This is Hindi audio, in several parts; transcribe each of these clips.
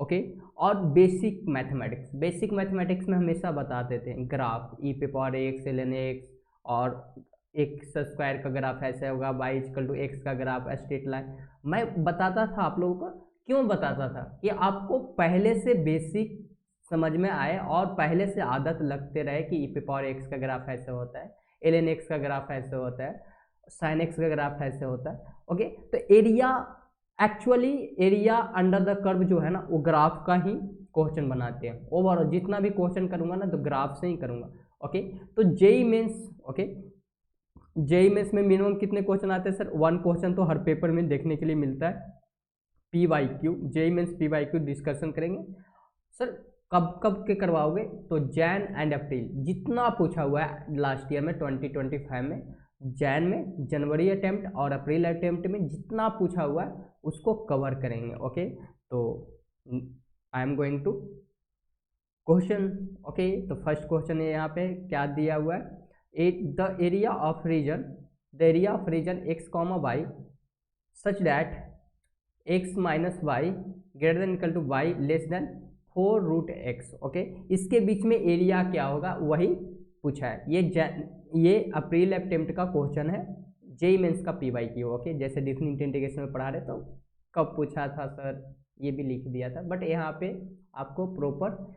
ओके। और बेसिक मैथमेटिक्स में हमेशा बताते थे ग्राफ ई पे पावर एक्स ln x, और एक्स स्क्वायर का ग्राफ ऐसे होगा, y इक्वल टू एक्स का ग्राफ स्ट्रेट लाइन। मैं बताता था आप लोगों को, क्यों बताता था कि आपको पहले से बेसिक समझ में आए और पहले से आदत लगते रहे कि ई पे पावर एक्स का ग्राफ ऐसे होता है, ln x का ग्राफ ऐसे होता है, sin x का ग्राफ ऐसे होता है। ओके, तो actually area under the curve जो है ना, वो ग्राफ का ही क्वेश्चन बनाते हैं। ओवरऑल जितना भी क्वेश्चन करूंगा ना तो ग्राफ से ही करूंगा। ओके, तो JEE Mains, okay, JEE Mains में मिनिमम कितने क्वेश्चन आते हैं सर? 1 क्वेश्चन तो हर पेपर में देखने के लिए मिलता है। PYQ, JEE Mains PYQ discussion करेंगे सर। कब कब के करवाओगे? तो जैन एंड अप्रैल, जितना पूछा हुआ है लास्ट ईयर में 2025 में, जैन में, जनवरी अटेम्प्ट और अप्रैल अटेम्प्ट में जितना पूछा हुआ है उसको कवर करेंगे। ओके, तो I am going to question. Okay, तो फर्स्ट क्वेश्चन है, यहाँ पे क्या दिया हुआ है? The area of region x comma y such that x minus y greater than equal to y less than 4√x। Okay, इसके बीच में एरिया क्या होगा वही पूछा है। ये अप्रैल अटेम्प्ट का क्वेश्चन है, जेई मेंस का PYQ। ओके, जैसे डिफरेंट इंटीग्रेशन में पढ़ा रहे तो कब पूछा था सर, ये भी लिख दिया था, बट यहाँ पे आपको प्रॉपर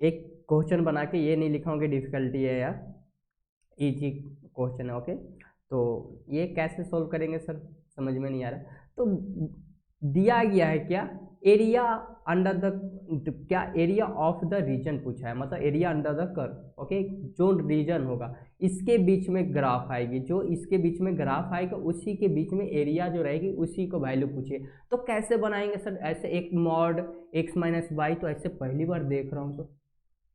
एक क्वेश्चन बना के ये नहीं लिखाओगे डिफिकल्टी है यार, इजी क्वेश्चन है। ओके, तो ये कैसे सोल्व करेंगे सर, समझ में नहीं आ रहा। तो दिया गया है क्या, एरिया अंडर द, क्या एरिया ऑफ द रीजन पूछा है, मतलब area under the curve. Okay, जो रीजन होगा इसके बीच में ग्राफ आएगी, जो इसके बीच में ग्राफ आएगा उसी के बीच में एरिया जो रहेगी उसी को वैल्यू पूछिए। तो कैसे बनाएंगे सर? ऐसे एक मॉड एक्स माइनस वाई, तो ऐसे पहली बार देख रहा हूँ तो,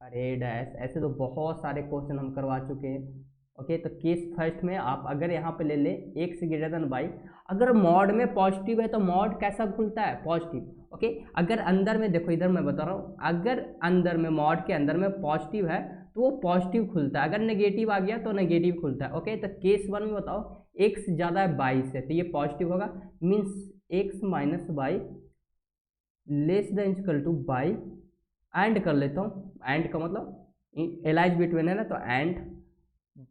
अरे डैश, ऐसे तो बहुत सारे क्वेश्चन हम करवा चुके हैं। ओके, तो केस फर्स्ट में आप अगर यहाँ पे ले ले एक्स ग्रेटर देन वाई, अगर मॉड में पॉजिटिव है तो मॉड कैसा खुलता है? पॉजिटिव। ओके, अगर अंदर में देखो, इधर मैं बता रहा हूँ, अगर अंदर में मॉड के अंदर में पॉजिटिव है तो वो पॉजिटिव खुलता है, अगर नेगेटिव आ गया तो नेगेटिव खुलता है। ओके, तो केस वन में बताओ, एक्स ज़्यादा है 22 है तो ये पॉजिटिव होगा, means x minus y less than equal to y, and कर लेता हूँ, एंड का मतलब एलाइज बिटवीन है ना, तो and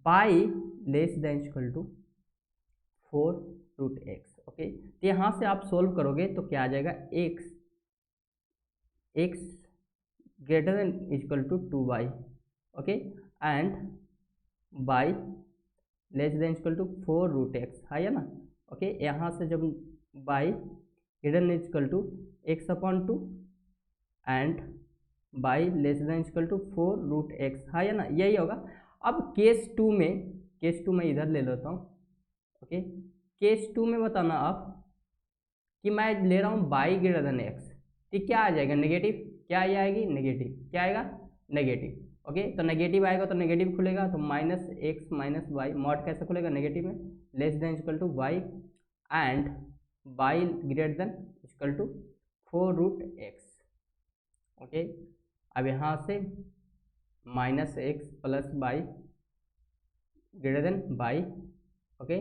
y less than equal to 4√x। Okay, तो यहाँ से आप सोल्व करोगे तो क्या आ जाएगा, x greater than equal to 2y। Okay, and y less than equal to 4√x, है ना। ओके, यहाँ से जब y greater than equal to x upon 2 and y less than equal to 4√x, है ना, यही होगा। अब केस टू में इधर ले लेता हूँ। ओके, केस टू में बताना आप कि मैं ले रहा हूँ बाई ग्रेटर देन एक्स, ठीक, क्या आ जाएगा? नेगेटिव। क्या आएगी? नेगेटिव। क्या आएगा? नेगेटिव। ओके, तो नेगेटिव आएगा तो नेगेटिव खुलेगा, तो minus x minus y, mod कैसे खुलेगा? नेगेटिव में, less than equal to y and y greater than equal to 4√x। Okay, अब यहाँ से minus x plus y greater than y. Okay,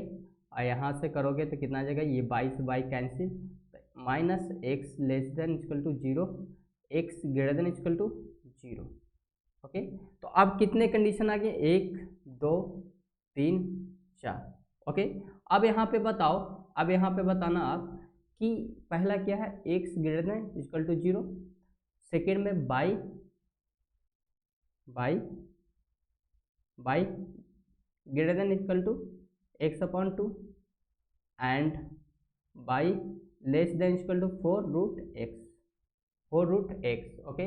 और यहाँ से करोगे तो कितना आ जाएगा? ये बाई से y cancel, minus x less than equal to 0, x greater than equal to 0। Okay, तो अब कितने कंडीशन आ गए? 1 2 3 4। ओके, अब यहाँ पे बताओ, अब यहाँ पे बताना आप कि पहला क्या है, x greater than equal to 0, second में y greater than equal to x upon 2 and y less than equal to 4√x। Okay,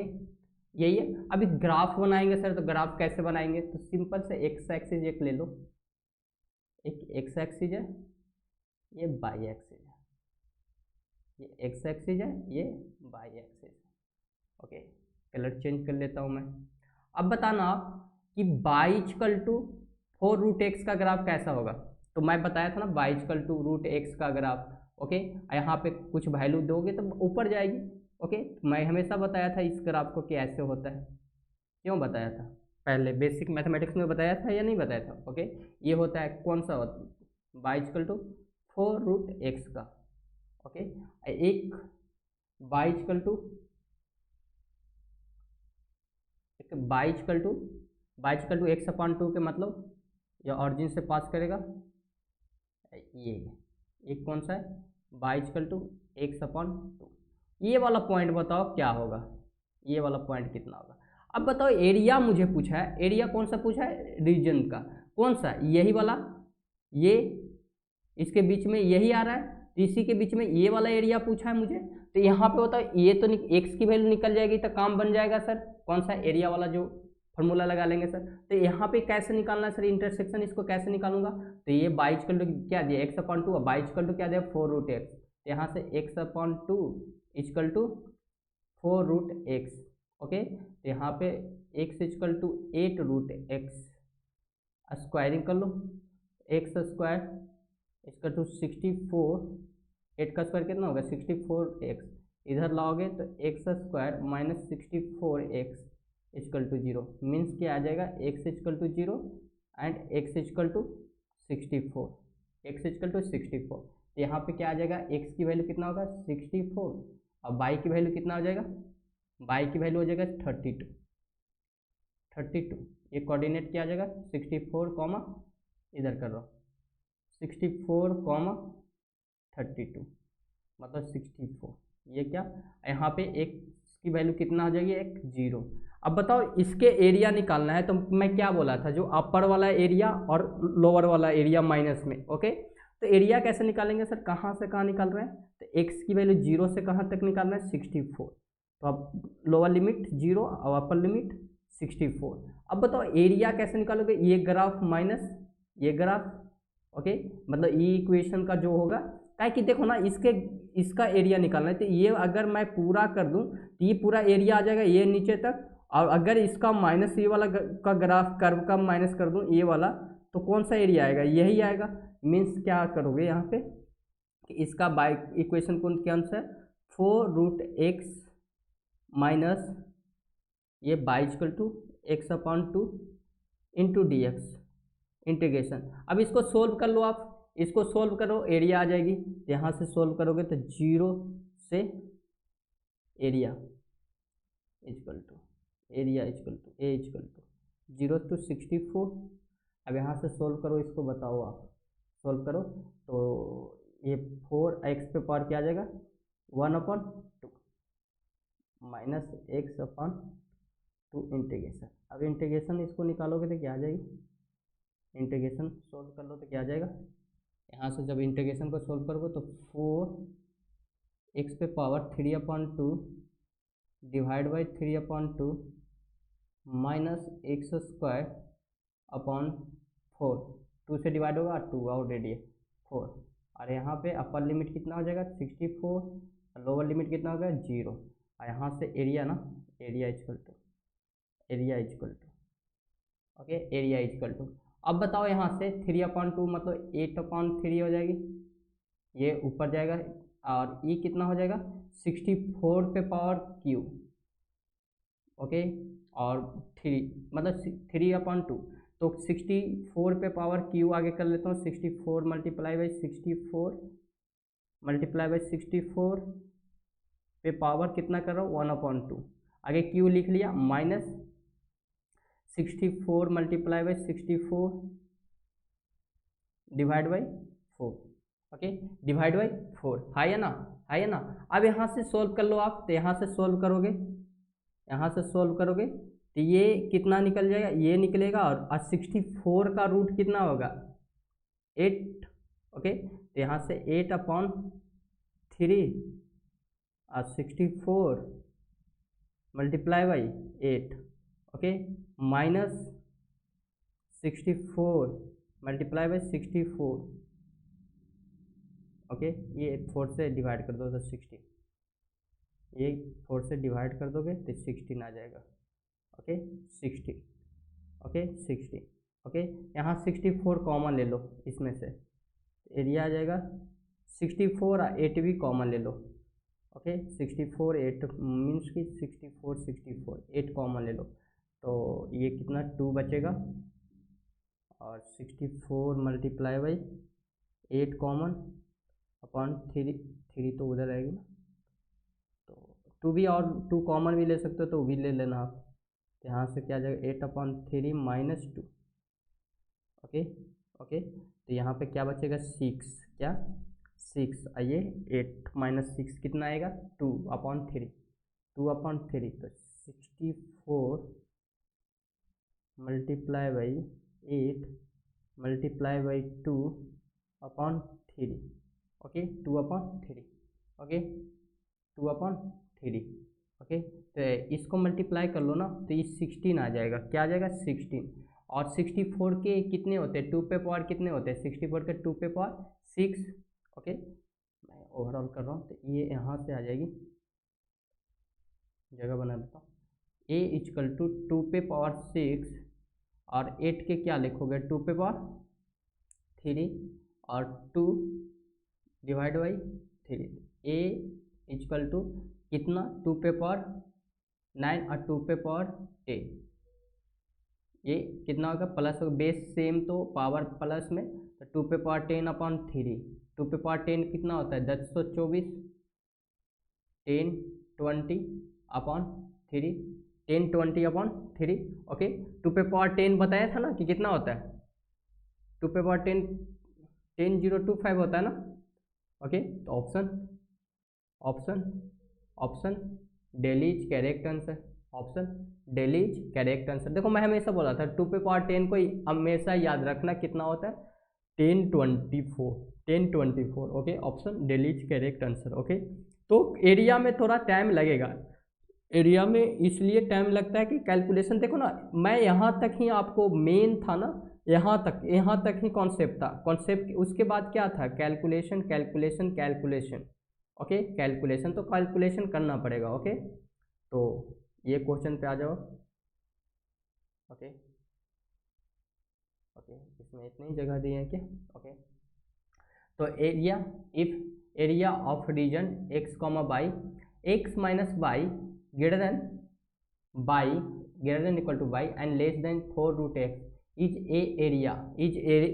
यही है। अभी ग्राफ बनाएंगे सर, तो ग्राफ कैसे बनाएंगे? तो सिंपल से एक्स एक्सिस एक ले लो, एक एक्स एक्सिस है, ये बाई एक्सिस है, ये एक्स एक्सिस है, ये बाई एक्सिस है। ओके, कलर चेंज कर लेता हूँ मैं। अब बताना आप कि बाई इक्वल टू 4√x का ग्राफ कैसा होगा? तो मैं बताया था ना, बाई इक्वल टू √x का ग्राफ। ओके, यहाँ पे कुछ वैल्यू दोगे तो ऊपर जाएगी। ओके, मैं हमेशा बताया था इस ग्राफ को कि ऐसे होता है। क्यों बताया था? पहले बेसिक मैथमेटिक्स में बताया था या नहीं बताया था? ओके, ये होता है, कौन सा होता है? बाई इक्वल टू 4√x का। ओके, एक y equal to y equal to x upon two के मतलब या ऑरिजिन से पास करेगा ये कौन सा है, y equal to x upon two. ये वाला पॉइंट बताओ क्या होगा, ये वाला पॉइंट कितना होगा। अब बताओ एरिया मुझे पूछा है, एरिया कौन सा पूछा है, रीजन का कौन सा, यही वाला, ये इसके बीच में यही आ रहा है, तो इसी के बीच में ये वाला एरिया पूछा है मुझे। तो यहाँ पे बताओ ये तो एक्स की वैल्यू निकल जाएगी तो काम बन जाएगा सर, कौन सा एरिया वाला जो फॉर्मूला लगा लेंगे सर। तो यहाँ पे कैसे निकालना है सर इंटरसेक्शन, इसको कैसे निकालूंगा, तो ये बाई इक्वल टू क्या दिया x upon two, y equal to क्या दिया 4√x, तो यहाँ से x upon two equal to 4√x। Okay, तो यहाँ पे x equal to 8√x, squaring कर लो, एक्स स्क्वायर इक्वल टू 64, 8 का स्क्वायर कितना होगा 64x, इधर लाओगे तो x square minus 64x equal to 0, means क्या आ जाएगा x equal to 0 and x equal to 64, x equal to 64। तो यहाँ पे क्या आ जाएगा, x की वैल्यू कितना होगा 64 और y की वैल्यू कितना हो जाएगा, y की वैल्यू हो जाएगा 32। ये कोऑर्डिनेट क्या आ जाएगा 64 कॉमा इधर कर रहा हूँ 64 कॉमा 32 मतलब 64, ये क्या यहाँ पे x की वैल्यू कितना आ जाएगी, एक 0। अब बताओ इसके एरिया निकालना है, तो मैं क्या बोला था, जो अपर वाला एरिया और लोअर वाला एरिया माइनस में। ओके, तो एरिया कैसे निकालेंगे सर, कहाँ से कहाँ निकाल रहे हैं, तो x की वैल्यू 0 से कहाँ तक निकालना है 64, तो अब लोअर लिमिट 0 और अपर लिमिट 64। अब बताओ एरिया कैसे निकालोगे, ये ग्राफ माइनस ये ग्राफ। ओके, मतलब ये इक्वेशन का जो होगा, क्या कि देखो ना इसका एरिया निकालना है, तो ये अगर मैं पूरा कर दूं तो ये पूरा एरिया आ जाएगा ये नीचे तक, और अगर इसका माइनस ये वाला का ग्राफ कर्व का माइनस कर दूं ये वाला, तो कौन सा एरिया आएगा, यही आएगा। मीन्स क्या करोगे यहाँ पे कि इसका बाई इक्वेशन कौन है 4√x माइनस ये y equal to x upon two into d x integration. अब इसको सोल्व कर लो, आप इसको सोल्व करो एरिया आ जाएगी, यहाँ से सोल्व करोगे तो 0 से area equal to a equal to 0 to 64। अब यहाँ से सोल्व करो, इसको बताओ आप सोल्व करो तो ये 4x पे पावर क्या आ जाएगा 1/2 minus x upon to integration. अब इंटीग्रेशन इसको निकालोगे तो क्या आ जाएगी, इंटीग्रेशन सोल्व कर लो तो क्या आ जाएगा, यहाँ से जब इंटीग्रेशन को सोल्व करोगे तो 4x पे power 3/2 divide by 3/2 minus x square upon 4, 2 से डिवाइड होगा 2 ऑलरेडी 4, और यहाँ पे अपर लिमिट कितना हो जाएगा 64 और लोअर लिमिट कितना होगा 0, और यहाँ से एरिया ना area equal to okay area equal to. अब बताओ यहाँ से 3/2 मतलब 8/3 हो जाएगी, ये ऊपर जाएगा, और ये कितना हो जाएगा 64 पे पावर क्यू। ओके, और 3 मतलब 3/2, तो 64 पे पावर क्यू आगे कर लेता हूँ, 64 मल्टीप्लाई बाई 64 पे पावर कितना कर रहा हूँ 1/2, आगे क्यू लिख लिया, minus 64 multiply by 64 divide by 4। Okay, divide by 4 है ना, अब यहाँ से सोल्व कर लो आप, तो यहाँ से सोल्व करोगे तो ये कितना निकल जाएगा, ये निकलेगा, और 64 का रूट कितना होगा 8। ओके, तो यहाँ से 8/3 और 64 multiply by 8। Okay, minus 64 multiply by 64। Okay, ये 4 से डिवाइड कर दो तो 16, ये 4 से डिवाइड कर दोगे तो 16 आ जाएगा। Okay 60, okay 60। ओके, यहाँ 64 कॉमन ले लो इसमें से, एरिया आ जाएगा 64 और 8 भी कॉमन ले लो। ओके 64 8 मीन्स कि 64 8 कॉमन ले लो, तो ये कितना 2 बचेगा, और 64 मल्टीप्लाई बाई 8 कॉमन अपॉन 3 तो उधर रहेगी ना, तो 2 भी और 2 कॉमन भी ले सकते हो तो भी ले लेना आप। तो यहाँ से क्या आ जाएगा 8/3 -2। ओके ओके, तो यहाँ पे क्या बचेगा 6, क्या 6, आइए 8 - 6 कितना आएगा 2/3, 2/3, तो 64 multiply by 8 multiply by 2/3। Okay 2/3, okay 2/3। Okay, तो इसको मल्टीप्लाई कर लो ना, तो ये 16 आ जाएगा, क्या आ जाएगा 16। और 64 के कितने होते हैं 2 पे पावर कितने होते हैं 64 के 2 पे पावर 6। ओके, मैं ओवरऑल कर रहा हूँ, तो ये यहाँ से आ जाएगी, जगह बना देता हूँ, a इक्वल टू 2 पे पावर 6 और 8 के क्या लिखोगे 2 पे पावर 3 और 2 divide by 3। a equal to कितना 2 पे पावर 9 और 2 पे पावर 10, ये कितना होगा प्लस होगा, बेस सेम तो पावर प्लस में, तो 2 पे पावर 10/3, 2 पे पावर 10 कितना होता है 1024, 10 20/3, 10 20/3। ओके, 2 पे पावर 10 बताया था ना कि कितना होता है 2 पे पावर 10 10025 होता है ना। ओके, तो option option option daily is correct answer, option daily is correct answer. देखो मैं हमेशा बोला था 2 पे पावर 10 को हमेशा याद रखना कितना होता है 1024, 1024। Okay, option daily is correct answer. Okay, तो एरिया में थोड़ा टाइम लगेगा, एरिया में इसलिए टाइम लगता है कि कैलकुलेशन देखो ना, मैं यहाँ तक ही आपको मेन था ना, यहाँ तक ही कॉन्सेप्ट था, कॉन्सेप्ट उसके बाद क्या था calculation calculation calculation. Okay, calculation तो कैलकुलेशन करना पड़ेगा। ओके, तो ये क्वेश्चन पे आ जाओ। ओके ओके, इसमें इतनी जगह दी है क्या। ओके, तो area, if area of region x, y x minus y greater than y greater than equal to y and less than 4√x is a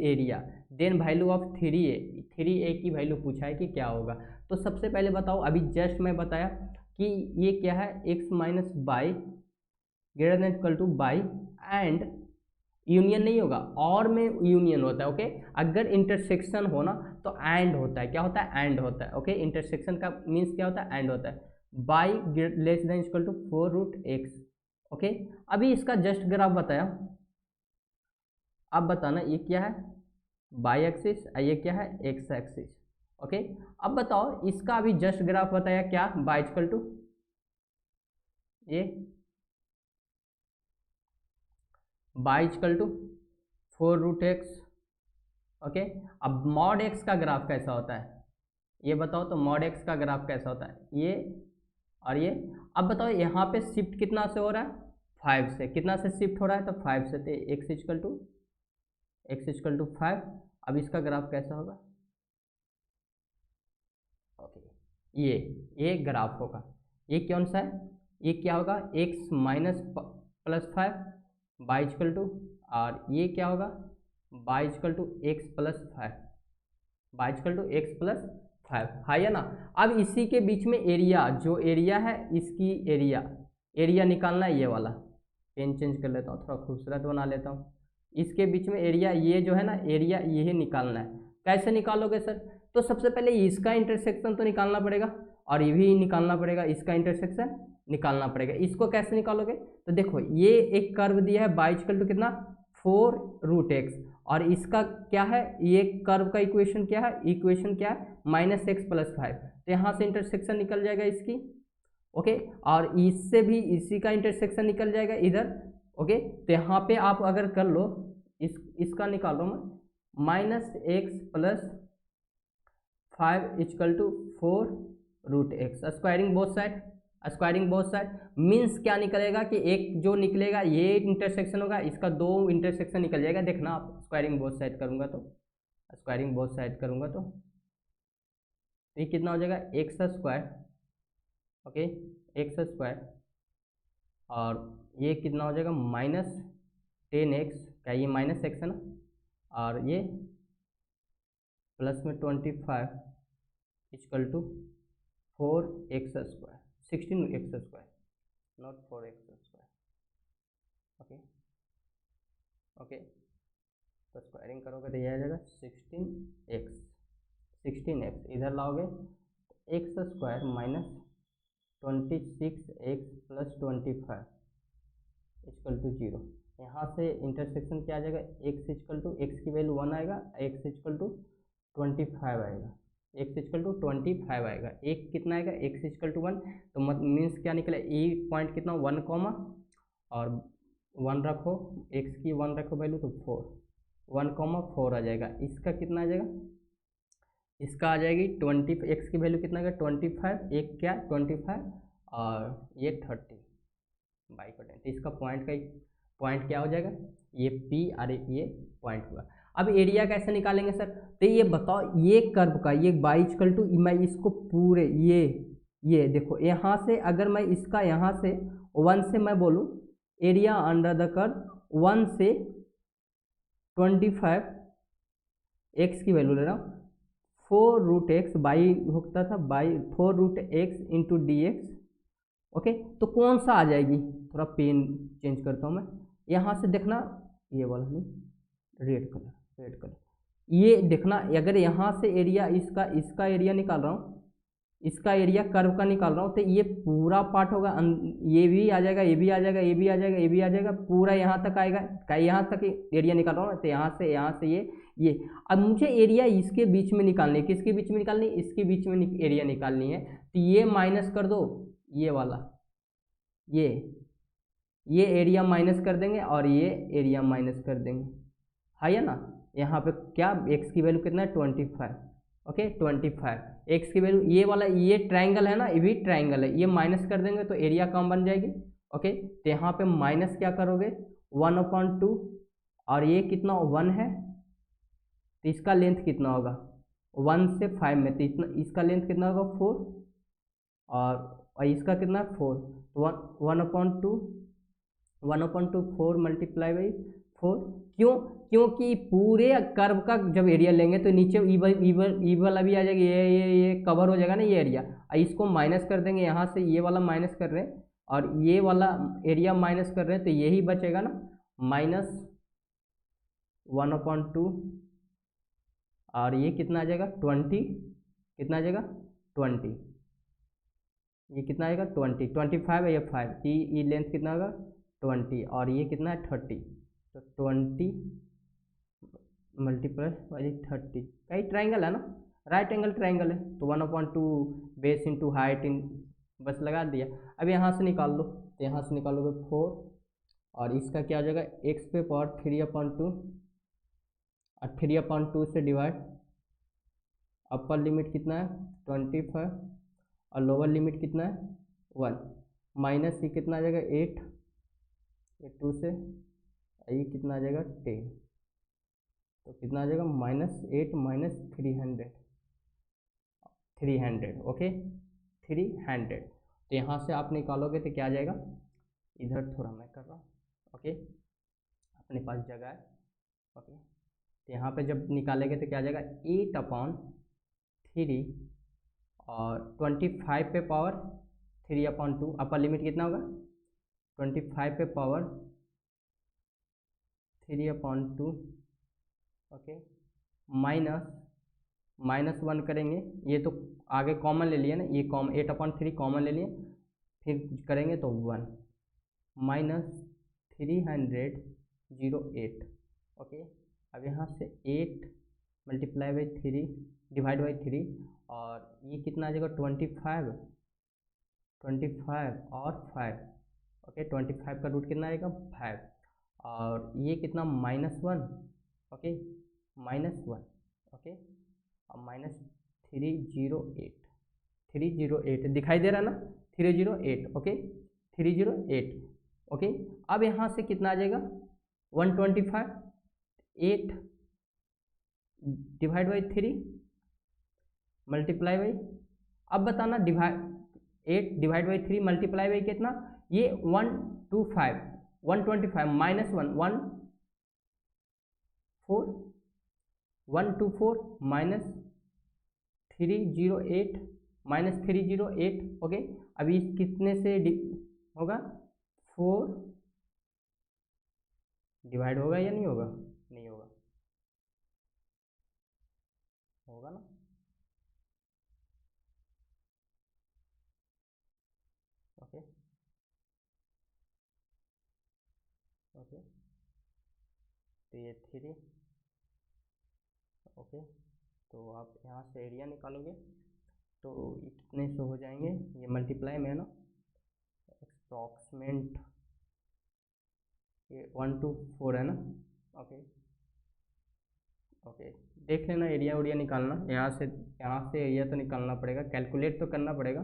area then value of 3a की वैल्यू पूछा है कि क्या होगा। तो सबसे पहले बताओ, अभी जस्ट मैं बताया कि ये क्या है x minus y greater than equal to y and union नहीं होगा, और में यूनियन होता है। ओके, अगर इंटरसेक्शन हो ना तो एंड होता है, क्या होता है एंड होता है। ओके, इंटरसेक्शन का मीन्स क्या होता है एंड होता है, y less than equal to 4√x। Okay, अभी इसका जस्ट ग्राफ बताया, अब बताना ये क्या है बाई एक्सिस, ये क्या है एक्स एक्सिस। ओके, अब बताओ इसका अभी जस्ट ग्राफ बताया क्या बाई इक्वल टू ये y equal to 4√x। Okay, अब मॉड एक्स का ग्राफ कैसा होता है ये बताओ, तो मॉड एक्स का ग्राफ कैसा होता है ये और ये। अब बताओ यहाँ पे शिफ्ट कितना से हो रहा है 5 से, कितना से शिफ्ट हो रहा है तो 5 से, तो एक्स इक्वल टू 5। अब इसका ग्राफ कैसा होगा। ओके, ये ग्राफ होगा, ये कौन सा है ये क्या होगा x minus plus 5 y equal to, और ये क्या होगा y equal to x plus 5, y equal to x plus 5 है या ना। अब इसी के बीच में एरिया, जो एरिया है इसकी एरिया निकालना है, ये वाला पेन चेंज कर लेता हूँ, थोड़ा खूबसूरत बना लेता हूँ। इसके बीच में एरिया ये जो है ना एरिया ये निकालना है, कैसे निकालोगे सर, तो सबसे पहले इसका इंटरसेक्शन तो निकालना पड़ेगा और ये भी निकालना पड़ेगा, इसका इंटरसेक्शन निकालना पड़ेगा। इसको कैसे निकालोगे, तो देखो ये एक कर्व दिया है बाई इक्वल टू कितना 4√x, और इसका क्या है ये कर्व का इक्वेशन क्या है, इक्वेशन क्या है -x प्लस 5, तो यहाँ से इंटरसेक्शन निकल जाएगा इसकी। ओके, और इससे भी इसी का इंटरसेक्शन निकल जाएगा इधर। ओके, तो यहाँ पे आप अगर कर लो इसका निकाल लो मैं -x plus 5 equal to 4√x, squaring both side means क्या निकलेगा कि एक जो निकलेगा ये इंटरसेक्शन होगा, इसका 2 इंटरसेक्शन निकल जाएगा। देखना आप स्क्वायरिंग बोथ साइड करूँगा तो ये कितना हो जाएगा x square. Okay, x square, और ये कितना हो जाएगा -10x, क्या ये -x है ना, और ये प्लस में 25 equal to 4x square, 16x square, not 4x square. Okay okay, तो स्क्वायरिंग करोगे तो ये आ जाएगा 16x। 16x इधर लाओगे x square minus 26x plus 25 equal to 0। यहाँ से इंटरसेक्शन क्या आ जाएगा, एक्स इक्वल टू एक्स की वैल्यू 1 आएगा, एक्स इक्वल टू 25 आएगा, एक्स इक्वल टू 25 आएगा। एक कितना आएगा, एक्स इक्वल टू 1, तो मत मीन्स क्या निकला, ई पॉइंट कितना 1 कॉमा और 1 रखो, एक्स की 1 रखो वैल्यू तो 4, 1 कॉमा 4 आ जाएगा। इसका कितना आ जाएगा, इसका आ जाएगी 20, एक्स की वैल्यू कितना आएगा 25, एक क्या 25 और ये 30 बाई को 10, तो इसका पॉइंट का पॉइंट क्या हो जाएगा, ये पी और ये पॉइंट हुआ। अब एरिया कैसे निकालेंगे सर, तो ये बताओ, ये कर्व का ये बाई इक्वल टू, मैं इसको पूरे ये देखो यहाँ से अगर मैं इसका यहाँ से 1 से मैं बोलूँ एरिया अंडर द कर्व 1 से 25 एक्स की वैल्यू ले रहा हूँ, 4√x बाई होता था by 4√x into d x. Okay, तो कौन सा आ जाएगी, थोड़ा पेन चेंज करता हूँ मैं, यहाँ से देखना ये वाला नहीं, रेड कलर, ये देखना अगर यहाँ से एरिया इसका एरिया निकाल रहा हूँ, इसका एरिया कर्व का निकाल रहा हूँ, तो ये पूरा पार्ट होगा, ये भी आ जाएगा, ये भी आ जाएगा, ये भी आ जाएगा, ये भी आ जाएगा, पूरा यहाँ तक आएगा, यहाँ तक एरिया निकाल रहा हूँ, तो यहाँ से ये अब मुझे एरिया इसके बीच में निकालनी है, किसके बीच में निकालनी है, इसके बीच में एरिया निकालनी है, तो ये माइनस कर दो, ये वाला ये एरिया माइनस कर देंगे और ये एरिया माइनस कर देंगे, है ना। यहाँ पे क्या x की वैल्यू कितना है 25, ओके 25 x की वैल्यू, ये वाला ये ट्रायंगल है ना, ये भी ट्रायंगल है, ये माइनस कर देंगे तो एरिया कम बन जाएगी। ओके, तो यहाँ पे माइनस क्या करोगे 1/2 और ये कितना 1 है, तो इसका लेंथ कितना होगा 1 से 5 में, तो इतना इसका लेंथ कितना होगा 4 और इसका कितना 4, तो 1/2 4 मल्टीप्लाई बाई 4, क्योंकि पूरे कर्व का जब एरिया लेंगे तो नीचे ई वाला भी आ जाएगा, ये कवर हो जाएगा ना ये एरिया, इसको माइनस कर देंगे, यहाँ से ये वाला माइनस कर रहे हैं और ये वाला एरिया माइनस कर रहे हैं, तो यही बचेगा ना माइनस 1/2 और ये कितना आ जाएगा 20, कितना आ जाएगा 20, ये कितना आएगा 20, 25 है ये 5, ये लेंथ कितना होगा 20 और ये कितना है 30, तो 20 मल्टीप्लाई बाई 30, कई ट्रायंगल है ना, राइट एंगल ट्रायंगल है, तो 1/2 बेस इंटू हाइट इन बस लगा दिया। अब यहाँ से निकाल लो, तो यहाँ से निकालोगे 4 और इसका क्या आ जाएगा x पे पावर 3/2 और 3/2 से डिवाइड, अपर लिमिट कितना है 25 और लोअर लिमिट कितना है 1, माइनस ये कितना आ जाएगा 8, ये 2 से ये कितना आ जाएगा 10, तो कितना आ जाएगा -8 -300, ओके 300। तो यहाँ से आप निकालोगे तो क्या आ जाएगा, इधर थोड़ा मैं कर रहा हूँ, ओके अपने पास जगह है, ओके तो यहाँ पे जब निकालेंगे तो क्या आ जाएगा 8/3 और 25 पे पावर 3/2, अपर लिमिट कितना होगा 25 पे पावर 3/2, ओके -1 करेंगे, ये तो आगे कॉमन ले लिया ना, ये 8/3 कॉमन ले लिए, फिर करेंगे तो 1 -308, ओके। अब यहाँ से 8 मल्टीप्लाई बाई 3 डिवाइड बाई 3 और ये कितना आ जाएगा 25 और 5, ओके 25 का रूट कितना आएगा 5 और ये कितना -1, ओके -1, ओके और -308 दिखाई दे रहा ना 308, ओके 308, ओके। अब यहाँ से कितना आ जाएगा 125, 8 डिवाइड बाई 3 मल्टीप्लाई बाई, अब बताना 8 डिवाइड बाई 3 मल्टीप्लाई बाई कितना, ये 125 -1 124 -308 ओके। अभी कितने से होगा 4 डिवाइड होगा या नहीं होगा? नहीं होगा, होगा ना? ओके ओके, तो ये 3, ओके। तो आप यहाँ से एरिया निकालोगे तो ये कितने से हो जाएंगे, ये मल्टीप्लाई में है ना, अप्रॉक्सीमेट ये 1 to 4 है ना। ओके ओके, देख लेना एरिया उरिया निकालना, यहाँ से एरिया तो निकालना पड़ेगा, कैलकुलेट तो करना पड़ेगा।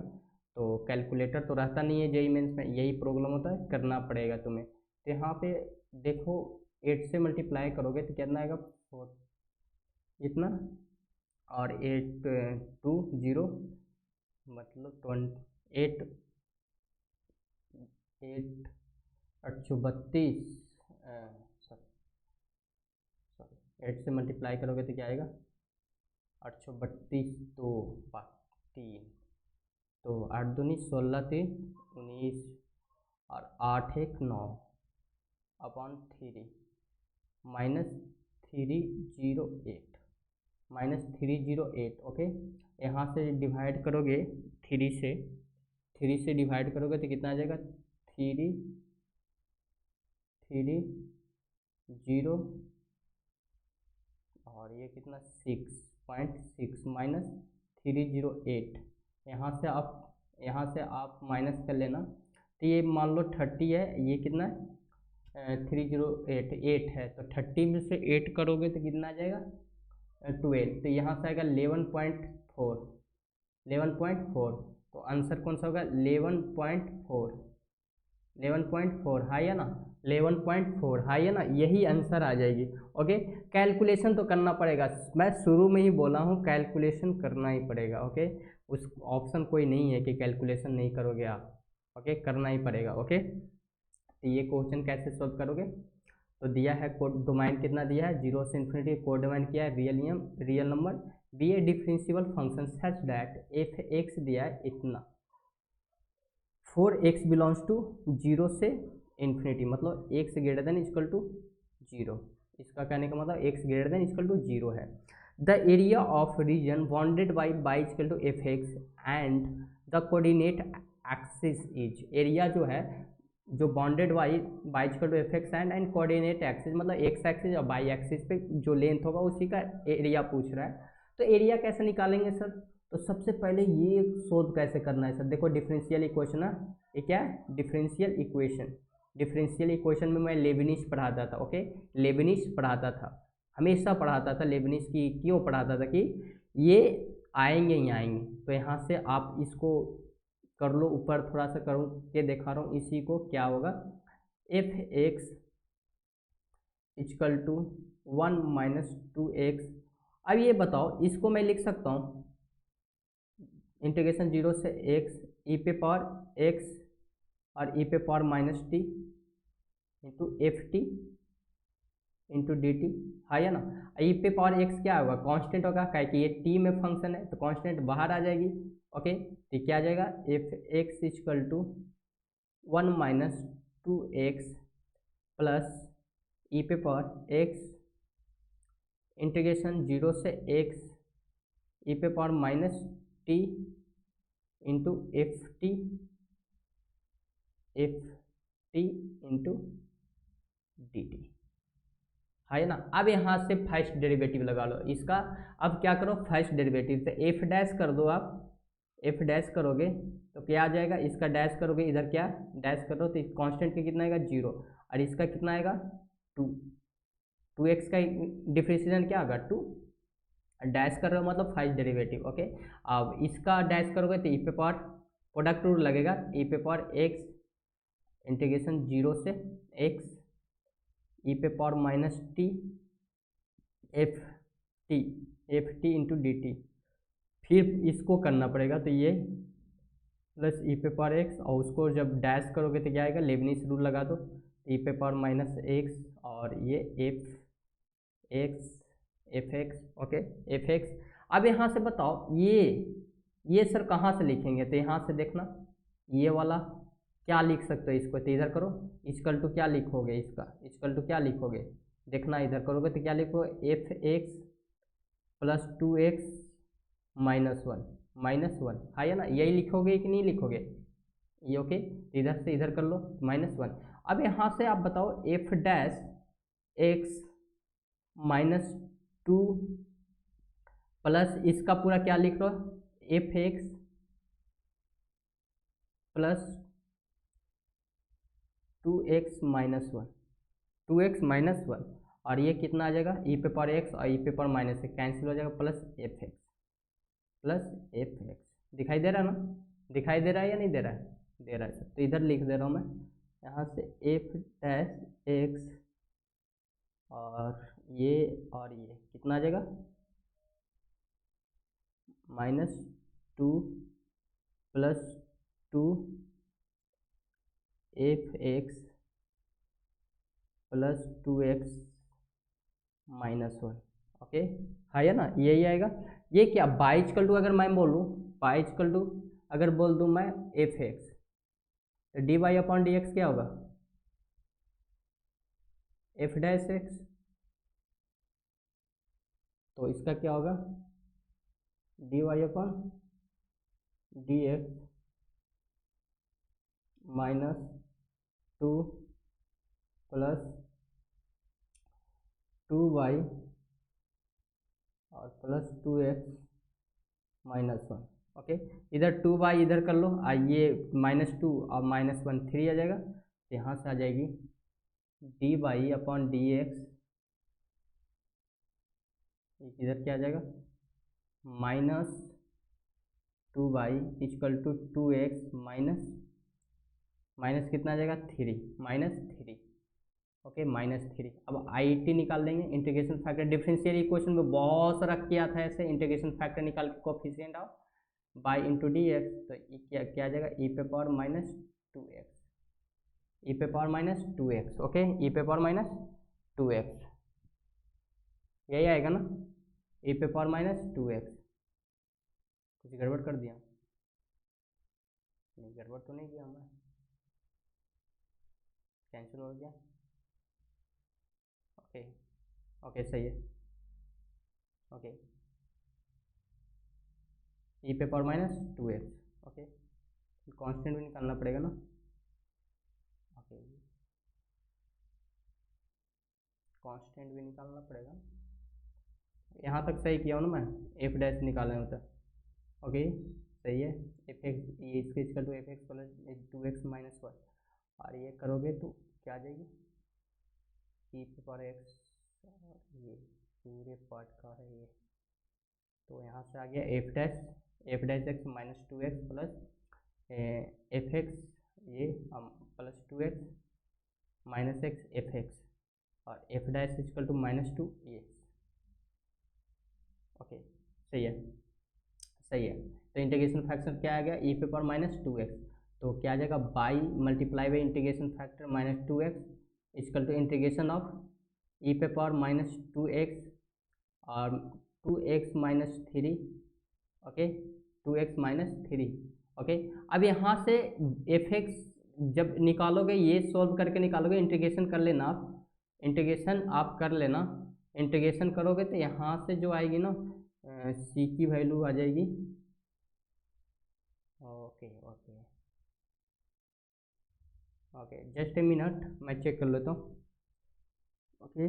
तो कैलकुलेटर तो रहता नहीं है जेई मेंस में, यही प्रॉब्लम होता है, करना पड़ेगा तुम्हें। तो यहाँ पे देखो 8 से मल्टीप्लाई करोगे तो कितना आएगा, 4 इतना, और 8 2 0 मतलब 8 8 832, सॉरी 8 से मल्टीप्लाई करोगे तो क्या आएगा, 832 तो 3, तो 8 दूनी 16 3 19 और 8 1 9 अपॉन 3 -308 -308। ओके, यहाँ से डिवाइड करोगे 3 से डिवाइड करोगे तो कितना आ जाएगा, 3 3 0 और ये कितना 6.6 -308। यहाँ से आप माइनस कर लेना, तो ये मान लो 30 है, ये कितना है 308 है, तो 30 में से 8 करोगे तो कितना आ जाएगा 12, तो यहाँ से आएगा 11.4। तो आंसर कौन सा होगा 11.4 हाई है ना, 11.4 हाई है ना, यही आंसर आ जाएगी। ओके, कैलकुलेशन तो करना पड़ेगा, मैं शुरू में ही बोला हूँ कैलकुलेशन करना ही पड़ेगा। ओके, उस ऑप्शन कोई नहीं है कि कैलकुलेशन नहीं करोगे आप, ओके करना ही पड़ेगा। ओके, तो ये क्वेश्चन कैसे सॉल्व करोगे, तो दिया है कोड डोमाइन कितना दिया है 0 से इन्फिनिटी, कोड डोमाइन किया है real number, be a differential function such that f x दिया है इतना, 4x बिलोंग्स टू 0 से इन्फिनिटी, मतलब x greater than equal to 0, इसका कहने का मतलब x greater than equal to 0 है। The area of region bounded by equal to f x and the coordinate axis is, area जो है जो bounded by equal to f x and coordinate axis, मतलब एक्स एक्सिस और बाई एक्सिस पे जो लेंथ होगा उसी का एरिया पूछ रहा है। तो एरिया कैसे निकालेंगे सर, तो सबसे पहले ये सोल्व कैसे करना है सर, देखो डिफरेंशियल इक्वेशन है, ये क्या है डिफरेंशियल इक्वेशन। डिफरेंशियल इक्वेशन में मैं लेबनिज पढ़ाता था। ओके, लेबनिज पढ़ाता था, हमेशा पढ़ाता था लेबनिज की, क्यों पढ़ाता था कि ये आएंगे ही आएंगे। तो यहाँ से आप इसको कर लो, ऊपर थोड़ा सा करूँ के दिखा रहा हूँ इसी को, क्या होगा F x equal to 1 - 2x। अब ये बताओ, इसको मैं लिख सकता हूँ इंटीग्रेशन 0 से x ई पे पावर x और ई पे power -t into f t into d t, है ना। ई पे पावर x क्या होगा, कांस्टेंट होगा, क्या कि ये t में फंक्शन है तो कांस्टेंट बाहर आ जाएगी। ओके, तो क्या आ जाएगा f x equal to 1 - 2x plus e पे पावर x इंटीग्रेशन 0 से x ई पे power -t into f t into d t, है ना। अब यहाँ से फर्स्ट डेरिवेटिव लगा लो इसका। अब क्या करो, फर्स्ट डेरिवेटिव से एफ डैश कर दो, आप एफ डैश करोगे तो क्या आ जाएगा, इसका डैश करोगे इधर क्या डैश करो तो कांस्टेंट का कितना आएगा 0 और इसका कितना आएगा 2x का डिफरेंशिएशन क्या होगा 2, डैश कर रहे हो मतलब फर्स्ट डेरिवेटिव। ओके, अब इसका डैश करोगे तो ई पे पावर प्रोडक्ट रूल लगेगा, ई पे पावर x इंटीग्रेशन 0 से x ई पे power -t F t into d T, फिर इसको करना पड़ेगा तो ये प्लस ई पे पावर x, और उसको जब डैश करोगे तो क्या आएगा लेबनिज रूल लगा दो, ई पे पावर -x और ये F x. Okay, F x. अब यहाँ से बताओ ये सर कहाँ से लिखेंगे, तो यहाँ से देखना ये वाला क्या लिख सकते हो इसको, तो इधर करो, इक्वल टू क्या लिखोगे, इसका इक्वल टू क्या लिखोगे, देखना इधर करोगे तो क्या लिखोगे, एफ एक्स प्लस 2x -1 है ना, यही लिखोगे कि नहीं लिखोगे ये, ओके। इधर से इधर कर लो -1। अब यहाँ से आप बताओ एफ डैश एक्स -2 प्लस इसका पूरा क्या लिख लो, F x plus 2x-1, 2x-1, और ये कितना आ जाएगा, ई पे पावर एक्स और ई पे पावर माइनस एक कैंसिल हो जाएगा, प्लस एफ एक्स। दिखाई दे रहा है ना, दिखाई दे रहा है या नहीं दे रहा है, दे रहा है सर। तो इधर लिख दे रहा हूँ मैं, यहाँ से एफ डैश एक्स और ये कितना आ जाएगा, -2 plus 2 F x plus 2x-1, okay है या ना, यही आएगा। ये क्या बाइजिकल टू, अगर मैं बोलूँ बाइजिकल टू, अगर बोल दूँ मैं एफ एक्स, तो d y upon d x क्या होगा, एफ डैश एक्स, तो इसका क्या होगा, d y upon d x -2 plus 2y और प्लस 2x-1, ओके। इधर 2y इधर कर लो, ये -2 और -1 3 आ जाएगा, तो यहाँ से आ जाएगी d y upon d x, इधर क्या आ जाएगा, -2y equal to 2x minus कितना आ जाएगा, 3 -3, ओके -3। अब IT निकाल लेंगे, इंटीग्रेशन फैक्टर, डिफरेंशियल इक्वेशन में बहुत सारा किया था ऐसे, इंटीग्रेशन फैक्टर निकाल के कोफिशिएंट आओ बाई इंटू डी एक्स, तो क्या क्या आ जाएगा, ई पे पावर -2x, ई पे पावर -2x, ओके, ई पे पावर -2x, यही आएगा ना, ई पे पावर -2x। कुछ गड़बड़ कर दिया, नहीं गड़बड़ तो नहीं किया मैं, कैंसिल हो गया, ओके ओके सही है, ओके, ई पे पावर -2x, ओके, कांस्टेंट भी निकालना पड़ेगा ना, ओके, कांस्टेंट भी निकालना पड़ेगा। यहाँ तक सही किया हूँ ना मैं, एफ डैश निकालना होता है, ओके सही है, एफ एक्स, ये इसके equal to f x plus 2x-1, और ये करोगे तो क्या आ जाएगी, ई पे पावर एक्स, ये पूरे पार्ट का है ये, तो यहाँ से आ गया f dash x -2x plus f x, ये plus 2x -x f x, और एफ डैश इक्वल टू -2 ये, ओके सही है, सही है। तो इंटीग्रेशन फैक्टर क्या आ गया, ई पे पावर -2x, तो क्या आ जाएगा, by multiply by integration factor -2x equal to integration of e पे पावर -2x और 2x-3, ओके 2x-3, ओके। अब यहाँ से एफ एक्स जब निकालोगे, ये सॉल्व करके निकालोगे, इंटीग्रेशन कर लेना आप, इंटीग्रेशन आप कर लेना, इंटीग्रेशन करोगे तो यहाँ से जो आएगी ना, सी की वैल्यू आ जाएगी, okay okay okay, just a minute मैं चेक कर लेता हूँ, ओके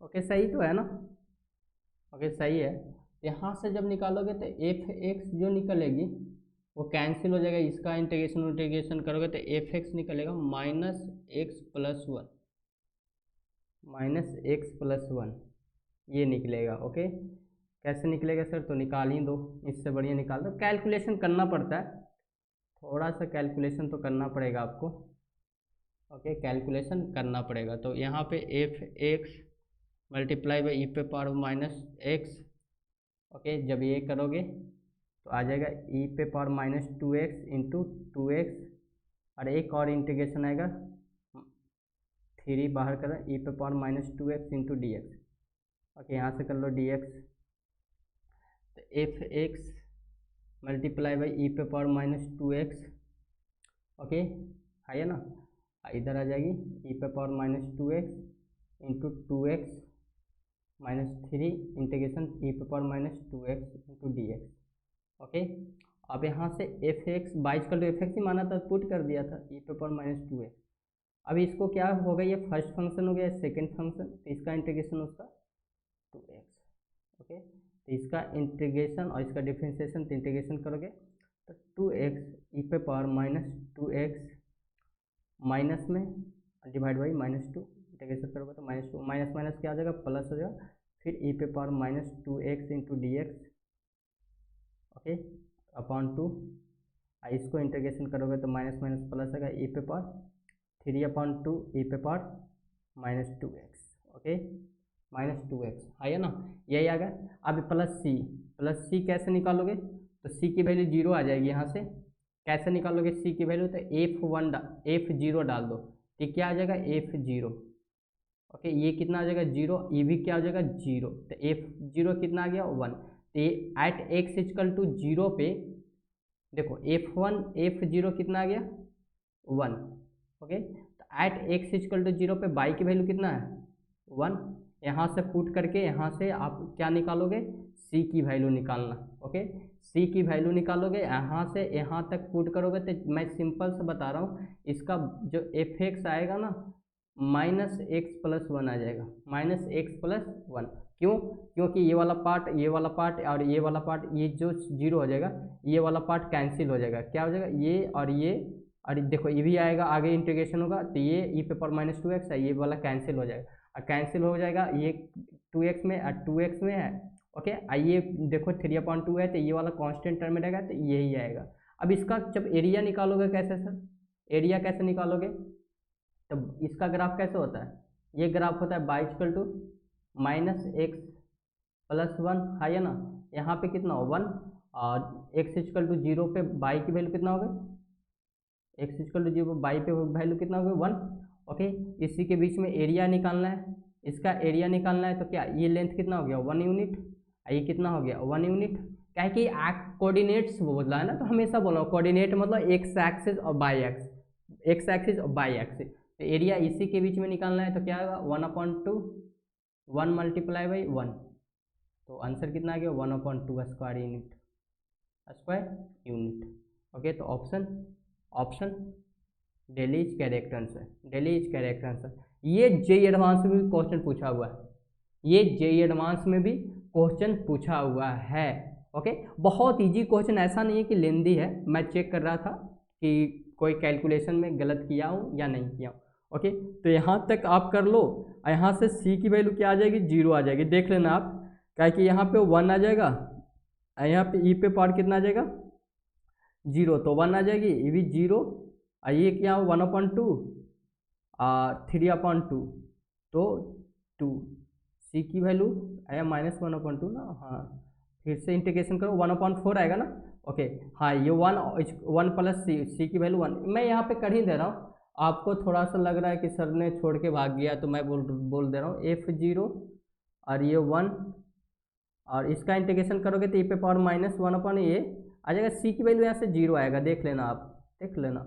ओके सही तो है ना, ओके सही है। यहाँ से जब निकालोगे तो एफ एक्स जो निकलेगी वो कैंसिल हो जाएगा, इसका इंटीग्रेशन करोगे तो एफ एक्स निकलेगा -x+1 ये निकलेगा, ओके। कैसे निकलेगा सर, तो निकाल ही दो, इससे बढ़िया निकाल दो, कैलकुलेशन करना पड़ता है, थोड़ा सा कैलकुलेशन तो करना पड़ेगा आपको, ओके कैलकुलेशन करना पड़ेगा। तो यहाँ पे F x multiply by E पे पावर -x, ओके जब ये करोगे तो आ जाएगा ई पे power minus 2x into 2x, और एक और इंटीग्रेशन आएगा 3 बाहर करें, ई पे power minus 2x into d x. Okay, यहाँ से कर लो डी एक्स, तो F x multiply by E पे पावर माइनस 2x। ओके, है ना, इधर आ जाएगी ई पे power minus 2x into 2x minus 3 integration e पे power minus 2x into d x. Okay, अब यहाँ से एफ एक्स बाइज कर लो, एफ एक्स ही माना था, पुट कर दिया था ई पे पावर माइनस 2x। अब इसको क्या होगा, ये फर्स्ट फंक्शन हो गया, सेकंड फंक्शन, तो इसका इंटीग्रेशन उसका 2x। ओके, तो इसका इंटीग्रेशन और इसका डिफरेंशिएशन, तो इंटीग्रेशन करोगे तो 2x ई पे पावर माइनस 2x माइनस में डिवाइड बाई माइनस 2, इंटीग्रेशन करोगे तो माइनस 2 माइनस माइनस क्या आ जाएगा, प्लस हो जाएगा, फिर ई पे power minus 2x into d x. Okay, upon 2, इसको इंटीग्रेशन करोगे तो माइनस माइनस प्लस आएगा, ई पे पावर 3/2 ई पे power minus 2x। Okay, minus 2x है ना, यही आ गया। अब प्लस सी कैसे निकालोगे, तो सी की वैल्यू 0 आ जाएगी। यहाँ से कैसे निकालोगे सी की वैल्यू, तो F0 डाल दो, तो क्या आ जाएगा F0। ओके, ये कितना आ जाएगा 0, ये भी क्या हो जाएगा 0, तो F0 कितना आ गया 1। तो ये एट x इक्वल टू 0 पे देखो F0 कितना आ गया 1। ओके, तो एट x इक्वल टू 0 पे y की वैल्यू कितना है 1। यहाँ से पुट करके यहाँ से आप क्या निकालोगे, c की वैल्यू निकालना। ओके, c की वैल्यू निकालोगे, यहाँ से यहाँ तक पुट करोगे, तो मैं सिंपल से बता रहा हूँ, इसका जो एफ एक्स आएगा ना माइनस एक्स प्लस 1 आ जाएगा, माइनस एक्स प्लस 1। क्यों, क्योंकि ये वाला पार्ट और ये वाला पार्ट, ये जो 0 हो जाएगा, ये वाला पार्ट कैंसिल हो जाएगा, क्या हो जाएगा ये और देखो ये भी आएगा, आगे इंटीग्रेशन होगा, तो ये ई पे पावर माइनस 2x है, ये वाला कैंसिल हो जाएगा, और कैंसिल हो जाएगा ये 2x में और 2x में है। ओके, आइए देखो 3/2 है, तो ये वाला कांस्टेंट टर्म में रहेगा, तो यही आएगा। अब इसका जब एरिया निकालोगे कैसे सर, एरिया कैसे निकालोगे, तब इसका ग्राफ कैसे होता है, ये ग्राफ होता है y equal to minus x plus 1 है ना, यहाँ पे कितना हो 1, और x इक्वल टू 0 पे y की वैल्यू कितना होगा, x इक्वल टू 0 y पे वैल्यू कितना होगा 1। ओके, इसी के बीच में एरिया निकालना है, इसका एरिया निकालना है, तो क्या ये लेंथ कितना हो गया 1 यूनिट, ये कितना हो गया 1 यूनिट। क्या है कि कोऑर्डिनेट्स बोला है ना, तो हमेशा बोला कोऑर्डिनेट मतलब एक्स एक्सिस और बाई एक्स, एक्स एक्सिस और बाई एक्सिस, तो एरिया इसी के बीच में निकालना है, तो क्या होगा 1/2 1 मल्टीप्लाई बाई 1, तो आंसर कितना आ गया 1/2 स्क्वायर यूनिट। ओके, तो option Delhi is correct answer, Delhi is correct answer. ये जेईई एडवांस में भी क्वेश्चन पूछा हुआ है, ये जेईई एडवांस में भी क्वेश्चन पूछा हुआ है। ओके, बहुत इजी क्वेश्चन, ऐसा नहीं है कि लेंदी है, मैं चेक कर रहा था कि कोई कैलकुलेशन में गलत किया हूँ या नहीं किया हूँ। ओके, तो यहाँ तक आप कर लो, यहाँ से सी की वैल्यू क्या आ जाएगी 0 आ जाएगी, देख लेना आप, क्या कि यहाँ पे 1 आ जाएगा, यहाँ पे ई पे पावर कितना आ जाएगा 0, तो 1 आ जाएगी, ये भी 0, और ये क्या 1/2 3/2, तो 2, सी की वैल्यू आया -1/2 ना, हाँ फिर से इंटीग्रेशन करो 1/4 आएगा ना। ओके, हाँ ये 1 प्लस सी की वैल्यू 1, मैं यहाँ पे कर ही दे रहा हूँ, आपको थोड़ा सा लग रहा है कि सर ने छोड़ के भाग गया, तो मैं बोल दे रहा हूँ F0 और ये 1, और इसका इंटीग्रेशन करोगे तो ई पे पावर -1 ये आ जाएगा, सी की वैल्यू यहाँ से 0 आएगा, देख लेना आप, देख लेना।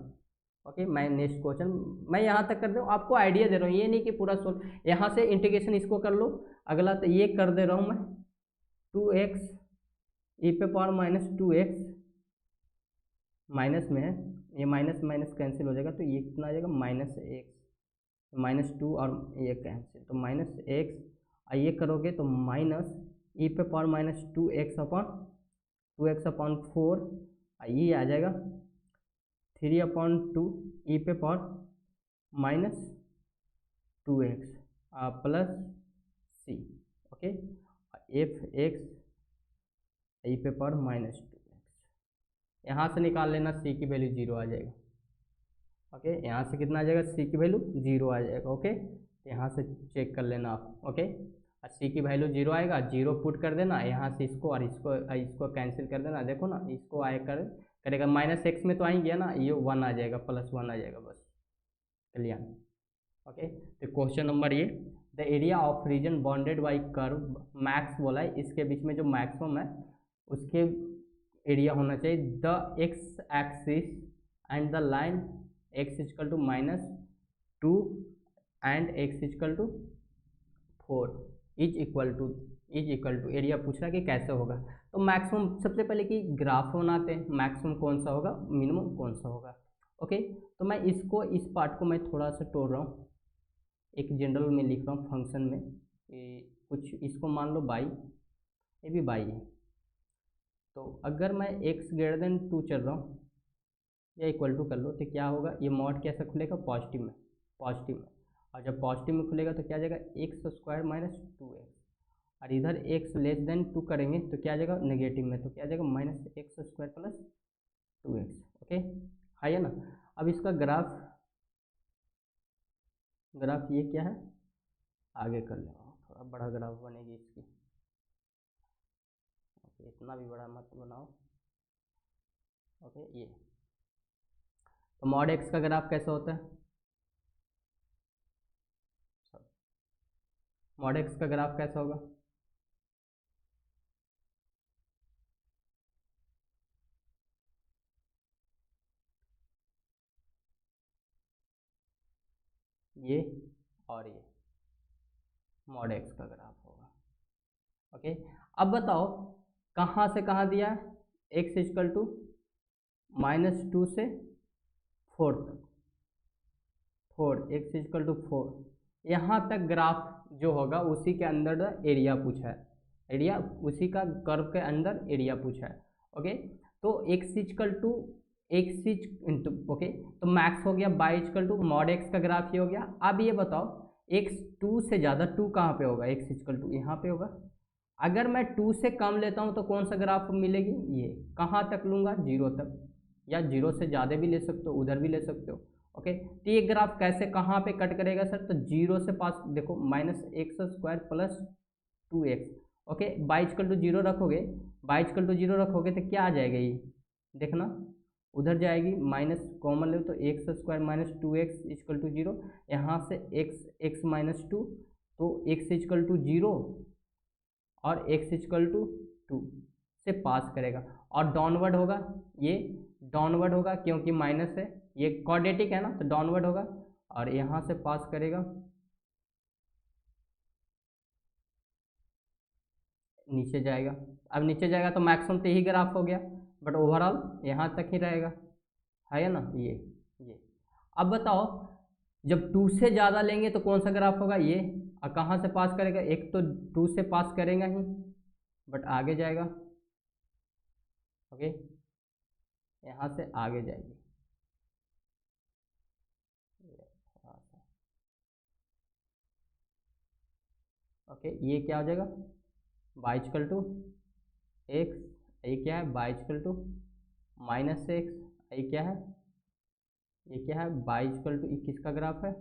ओके, मैं नेक्स्ट क्वेश्चन मैं यहाँ तक कर दूँ, आपको आइडिया दे रहा हूँ, ये नहीं कि पूरा सोल्व, यहाँ से इंटीग्रेशन इसको कर लो, अगला तो ये कर दे रहा हूँ मैं 2x ई पे पावर -2x माइनस में है, ये माइनस माइनस कैंसिल हो जाएगा, तो ये कितना आ जाएगा -2 और ये कैंसिल, तो -x, ये करोगे तो माइनस ई पे पावर -2x/4, ये आ जाएगा 3/2 ई पे पावर -2x प्लस सी। ओके, एफ एक्स ई पे पावर -2x, यहाँ से निकाल लेना, सी की वैल्यू 0 आ जाएगा। ओके, यहाँ से कितना आ जाएगा, सी की वैल्यू 0 आ जाएगा। ओके, यहाँ से चेक कर लेना आप। ओके, सी की वैल्यू 0 आएगा, 0 पुट कर देना यहाँ से, इसको और इसको कैंसिल कर देना। देखो ना, इसको आए करेगा -x में तो आ ही गया ना, ये 1 आ जाएगा, +1 आ जाएगा, बस क्लियर। ओके, तो क्वेश्चन नंबर ये, the area of region bounded by curve max बोला है, इसके बीच में जो मैक्सिमम है उसके एरिया होना चाहिए। The x axis and the line x equal to -2 and x equal to 4 is equal to area पूछ रहा है कि कैसे होगा। तो मैक्सिमम सबसे पहले कि ग्राफ बनाते हैं, मैक्सिमम कौन सा होगा, मिनिमम कौन सा होगा। ओके, तो मैं इस पार्ट को मैं थोड़ा सा तोड़ रहा हूँ, एक जनरल में लिख रहा हूँ फंक्शन में कि कुछ इसको मान लो बाई, ये भी बाई है। तो अगर मैं x>2 चल रहा हूँ या इक्वल टू कर लो तो क्या होगा, ये मॉड कैसा खुलेगा, पॉजिटिव में, और जब पॉजिटिव में खुलेगा तो क्या आ जाएगा, x² - 2x, और इधर x<2 करेंगे तो क्या आ जाएगा, नेगेटिव में, तो क्या आ जाएगा -x² + 2x। ओके, है ना। अब इसका ग्राफ ये क्या है, आगे कर लो, थोड़ा बड़ा ग्राफ बनेगी इसकी। ओके, इतना भी बड़ा मत बनाओ। ओके, ये तो मॉड x का ग्राफ कैसा होता है, मॉड x का ग्राफ कैसा होगा, ये और ये मॉड x का ग्राफ होगा। ओके, अब बताओ कहाँ से कहाँ दिया है, x इक्वल टू -2 से 4 तक, 4 x इक्वल टू 4, यहाँ तक ग्राफ जो होगा उसी के अंदर एरिया पूछा है, एरिया उसी का कर्व के अंदर एरिया पूछा है। ओके, तो x इक्वल टू ओके, तो मैक्स हो गया, y equal to mod x का ग्राफ ये हो गया। अब ये बताओ x 2 से ज़्यादा 2 कहाँ पे होगा, x इक्वल टू यहाँ पे होगा। अगर मैं 2 से कम लेता हूँ तो कौन सा ग्राफ मिलेगी, ये कहाँ तक लूँगा, 0 तक, या 0 से ज़्यादा भी ले सकते हो, उधर भी ले सकते हो। ओके, तो ये ग्राफ कैसे कहाँ पे कट करेगा सर, तो 0 से पास, देखो -x² + 2x। Okay, y equal to 0 रखोगे, y इक्वल टू 0 रखोगे तो क्या आ जाएगा, ये देखना उधर जाएगी, माइनस कॉमन ले तो x² - 2x इक्वल टू 0, यहाँ से x -2, तो x इक्वल टू 0 और x इक्वल टू 2 से पास करेगा, और डाउनवर्ड होगा, ये डाउनवर्ड होगा क्योंकि माइनस है, ये क्वाड्रेटिक है ना, तो डाउनवर्ड होगा, और यहाँ से पास करेगा, नीचे जाएगा। अब नीचे जाएगा तो मैक्सिमम तो यही ग्राफ हो गया, बट ओवरऑल यहाँ तक ही रहेगा, है ना, ये। अब बताओ जब 2 से ज़्यादा लेंगे तो कौन सा ग्राफ होगा, ये, और कहाँ से पास करेगा, एक तो 2 से पास करेगा ही, बट आगे जाएगा। ओके, यहाँ से आगे जाएगी, ओके, ये क्या हो जाएगा, y इक्वल टू x, ये क्या है, y इक्वल टू -x, ये क्या है, ये क्या है, y इक्वल टू, किसका ग्राफ है,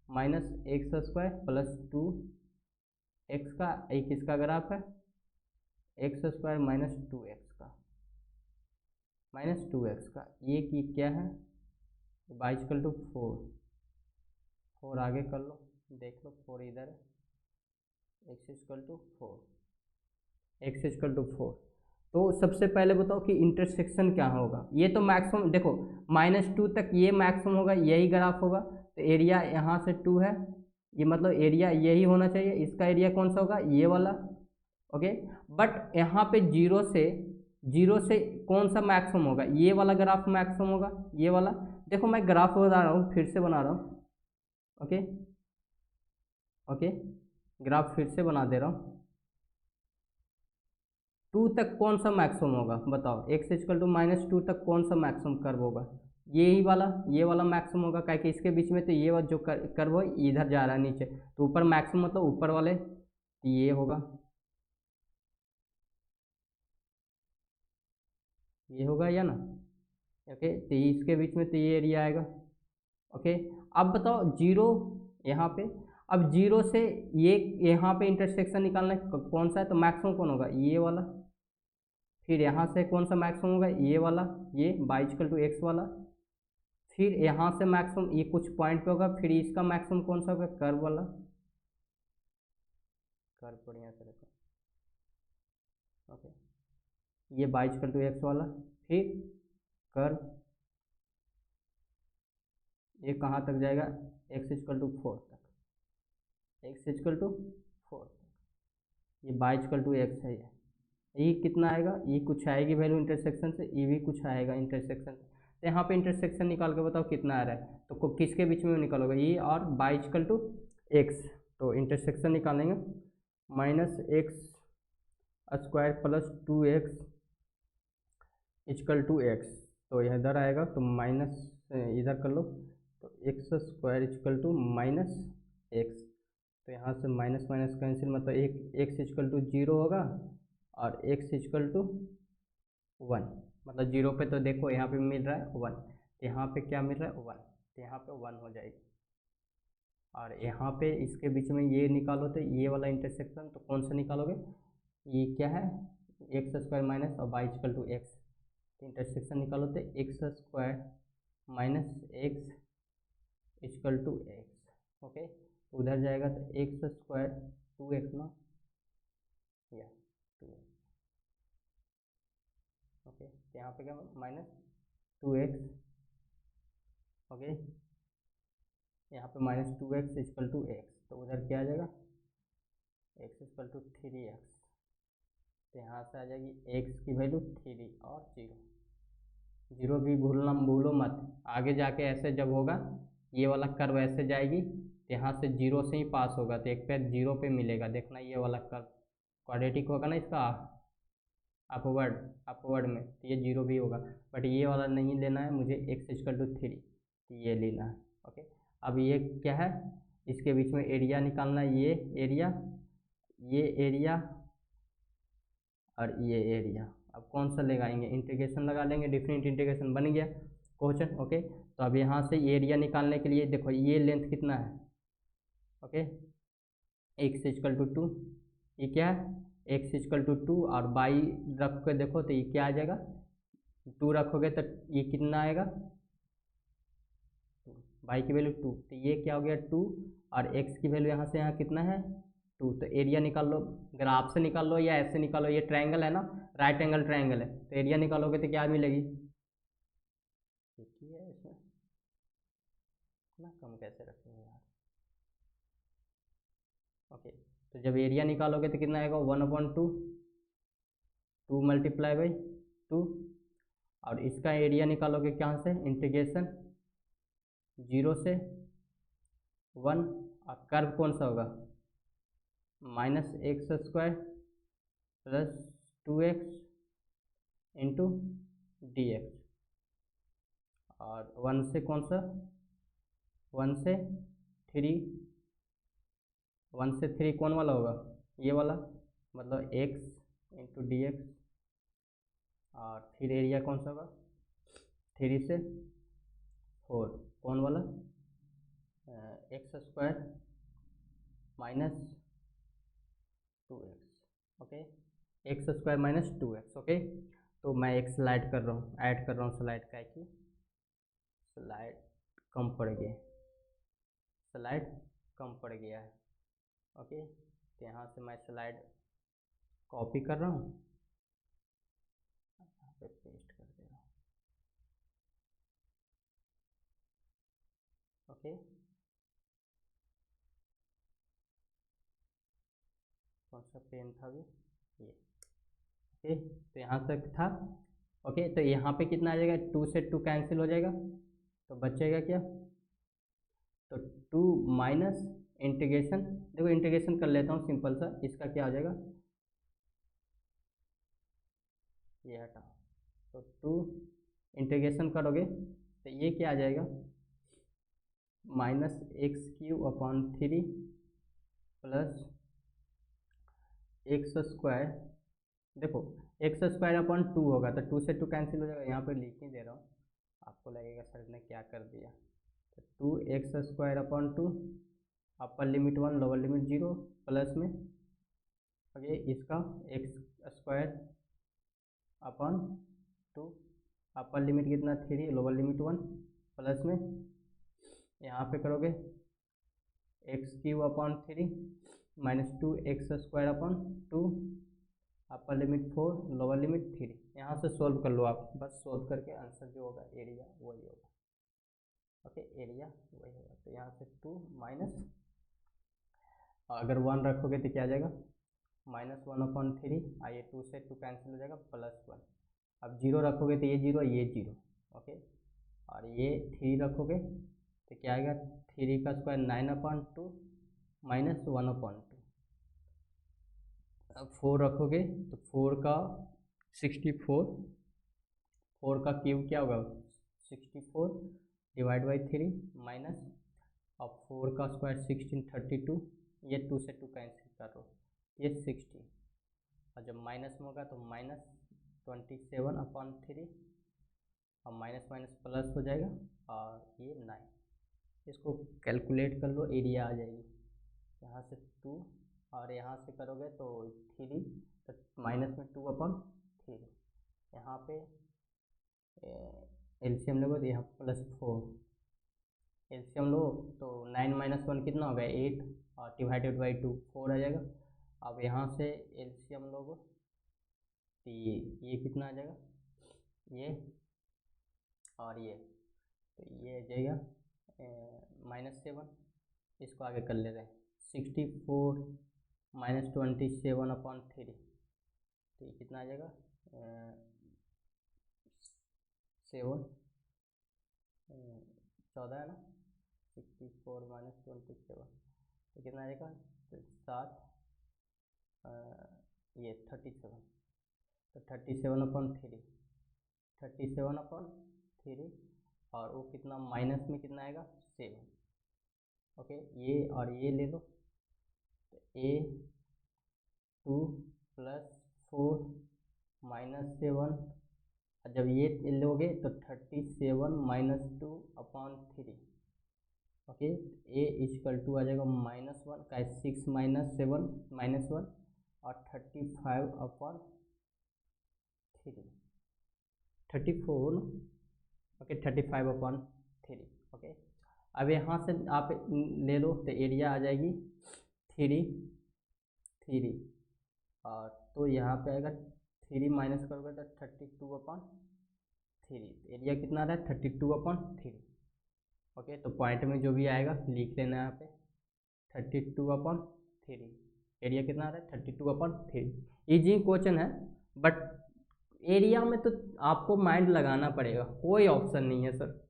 -x² + 2x का, ये किसका ग्राफ है, x² - 2x का, -2x का, ये की क्या है, y इक्वल टू 4 आगे कर लो, देख लो 4 इधर है, x इक्वल टू 4। तो सबसे पहले बताओ कि इंटरसेक्शन क्या होगा, ये तो मैक्सिमम देखो -2 तक ये मैक्सिमम होगा, यही ग्राफ होगा, तो एरिया यहाँ से 2 है, ये मतलब एरिया यही होना चाहिए, इसका एरिया कौन सा होगा, ये वाला। ओके, बट यहाँ पे 0 से कौन सा मैक्सिमम होगा, ये वाला ग्राफ मैक्सिमम होगा, ये वाला। देखो मैं ग्राफ बना रहा हूँ, फिर से बना रहा हूँ। ओके, ग्राफ फिर से बना दे रहा हूँ। 2 तक कौन सा मैक्सिमम होगा बताओ, x इक्वल टू -2 तक कौन सा मैक्सिमम कर्व होगा, ये वाला मैक्सिमम होगा, क्या कि इसके बीच में तो ये वाला जो कर्व है इधर जा रहा है नीचे, तो ऊपर मैक्सिमम मतलब ऊपर वाले ये होगा, ये होगा या ना। ओके, तो इसके बीच में तो ये एरिया आएगा। ओके, अब बताओ 0 यहाँ पे, अब जीरो से ये यहाँ पे इंटरसेक्शन निकालना है, कौन सा है, तो मैक्सिमम कौन होगा, ये वाला। फिर यहाँ से कौन सा मैक्सिमम होगा, ये वाला, ये y=x वाला। फिर यहाँ से मैक्सिमम ये कुछ पॉइंट पे होगा, फिर इसका मैक्सिमम कौन सा होगा, कर्व वाला। कर्व बढ़िया से रखो, ओके। ये y=x वाला, फिर कर्व ये कहाँ तक जाएगा, x=4 तक, x=4 तक। ये y=x है, ये कितना आएगा, ये कुछ आएगी वैल्यू इंटरसेक्शन से, ये भी कुछ आएगा इंटरसेक्शन से। तो यहाँ पे इंटरसेक्शन निकाल के बताओ कितना आ रहा है, तो किसके बीच में निकालोगे, ये और y=x। तो इंटरसेक्शन निकालेंगे, -x² + 2x =x। तो यह इधर आएगा, तो माइनस इधर कर लो, तो x² -x। तो यहाँ से माइनस माइनस कैंसिल, मतलब x 0 होगा और x 1। मतलब 0 पे तो देखो यहाँ पे मिल रहा है 1, तो यहाँ पे क्या मिल रहा है 1, तो यहाँ पे 1 हो जाएगी। और यहाँ पे इसके बीच में ये निकालो, तो ये वाला इंटरसेक्शन, तो कौन सा निकालोगे, ये क्या है, x² माइनस और y=x। इंटरसेक्शन निकालो तो x² - x x, ओके। उधर जाएगा तो x² 2x ना, या 2x, ओके। तो यहाँ पे क्या -2x, ओके। यहाँ पे -2x x, तो उधर क्या आ जाएगा, x 3x। तो यहाँ से आ जाएगी x की वैल्यू 3 और 0 भी भूलो मत, आगे जाके ऐसे जब होगा ये वाला कर्व ऐसे जाएगी, तो यहाँ से 0 से ही पास होगा, तो एक पैर 0 पे मिलेगा, देखना ये वाला कर्व क्वाड्रेटिक होगा ना इसका, अपवर्ड में, तो ये 0 भी होगा। बट ये वाला नहीं लेना है मुझे, x 3, तो ये लेना है, ओके। अब ये क्या है, इसके बीच में एरिया निकालना है, ये एरिया और ये एरिया। अब कौन सा लगाएंगे, इंटीग्रेशन लगा लेंगे, डिफरेंट इंटीग्रेशन बन गया क्वेश्चन, ओके। तो अब यहाँ से एरिया निकालने के लिए देखो ये लेंथ कितना है, ओके, x 2, ये क्या है, x 2 और बाई रख के देखो तो ये क्या आ जाएगा, 2 रखोगे तो ये कितना आएगा, बाई की वैल्यू 2, तो ये क्या हो गया 2, और x की वैल्यू यहाँ से यहाँ कितना है 2। तो एरिया निकाल लो, ग्राफ से निकाल लो या ऐसे निकालो, ये ट्रायंगल है ना, राइट एंगल ट्रायंगल है, तो एरिया निकालोगे तो क्या मिलेगी, ठीक है। इसमें इतना कम कैसे रखेंगे यार, ओके। तो जब एरिया निकालोगे तो कितना आएगा, 1/2, 2 × 2, और इसका एरिया निकालोगे कहाँ से, इंटीग्रेशन 0 से 1, और कर्व कौन सा होगा, -x² + 2x × dx। और 1 से कौन सा, 1 से 3, 1 से 3 कौन वाला होगा, ये वाला, मतलब x × dx। और फिर एरिया कौन सा होगा, 3 से 4 कौन वाला, x² -2x, okay, x² -2x, okay. तो मैं एक स्लाइड कर रहा हूँ, ऐड कर रहा हूँ स्लाइड का, कि स्लाइड कम पड़ गया, स्लाइड कम पड़ गया है, ओके। तो यहाँ से मैं स्लाइड कॉपी कर रहा हूँ, यहाँ पे पेस्ट कर दे रहा हूँ, ओके। कौन सा पेन था अभी, ये, ओके। तो यहाँ तक था, ओके। तो यहाँ पे कितना आ जाएगा, 2 से 2 कैंसिल हो जाएगा, तो बचेगा क्या, तो 2 माइनस इंटीग्रेशन, देखो इंटीग्रेशन कर लेता हूँ सिंपल सा, इसका क्या हो जाएगा, ये हटा, तो 2 इंटीग्रेशन करोगे तो ये क्या आ जाएगा, -x³ + x², देखो x² 2 होगा, तो 2 से 2 कैंसिल हो जाएगा, यहाँ पे लिख ही दे रहा हूँ, आपको लगेगा सर ने क्या कर दिया, तो 2x² 2, upper limit 1 lower limit 0 plus में ओके इसका x² अपन 2 अपर लिमिट कितना 3 लोअर लिमिट 1 प्लस में यहाँ पे करोगे x³ upon 3 -2x² upon 2 upper limit 4 lower limit 3। यहाँ से सोल्व कर लो आप, बस सोल्व करके आंसर जो होगा एरिया वही होगा। ओके एरिया वही होगा। तो यहाँ से 2 माइनस, अगर 1 रखोगे तो क्या आ जाएगा -1/3। आइए 2 से 2 कैंसिल हो जाएगा +1। अब 0 रखोगे तो ये 0 ये 0 ओके, और ये 3 रखोगे तो क्या आएगा 3 का स्क्वायर 9/2 -1/2। अब 4 रखोगे तो 4 का 64, 4 का क्यूब क्या होगा 64 डिवाइड बाई 3 माइनस, अब 4 का स्क्वायर 16 32, ये 2 से 2 कैंसिल कर लो ये 16, और जब माइनस में होगा तो -27/3, और माइनस माइनस प्लस हो जाएगा और ये 9। इसको कैलकुलेट कर लो एरिया आ जाएगी। यहाँ से 2 और यहाँ से करोगे तो 3, तो माइनस में 2/3, यहाँ पे एलसीएम लोगे तो यहाँ +4, एलसीएम लो तो 9 - 1 कितना होगा 8, और डिवाइडेड बाई 2 4 आ जाएगा। अब यहाँ से एलसीएम लोगे तो ये कितना आ जाएगा ये और ये, तो ये आ जाएगा -7। इसको आगे कर ले रहे हैं 64 -27/3, तो ये कितना आ जाएगा 7 14 है ना, 64 - 27 तो कितना आ जाएगा 7 ये 37, तो 37/3, 37/3, और वो कितना माइनस में कितना आएगा 7। ओके ये और ये ले लो, तो A2 + 4 -7, जब ये लोगे तो 37 - 2/3। ओके A = आ जाएगा -1 का 6 - 7 -1 और 35/3 34 ओके 35/3 ओके। अब यहाँ से आप ले लो तो एरिया आ जाएगी 3 और तो यहाँ पे आएगा 3 माइनस करोगे तो 32/3, एरिया कितना आ रहा है 32/3। ओके तो पॉइंट में जो भी आएगा लिख लेना यहाँ पे 32/3, एरिया कितना आ रहा है 32/3। ईजी क्वेश्चन है, बट एरिया में तो आपको माइंड लगाना पड़ेगा, कोई ऑप्शन नहीं है सर,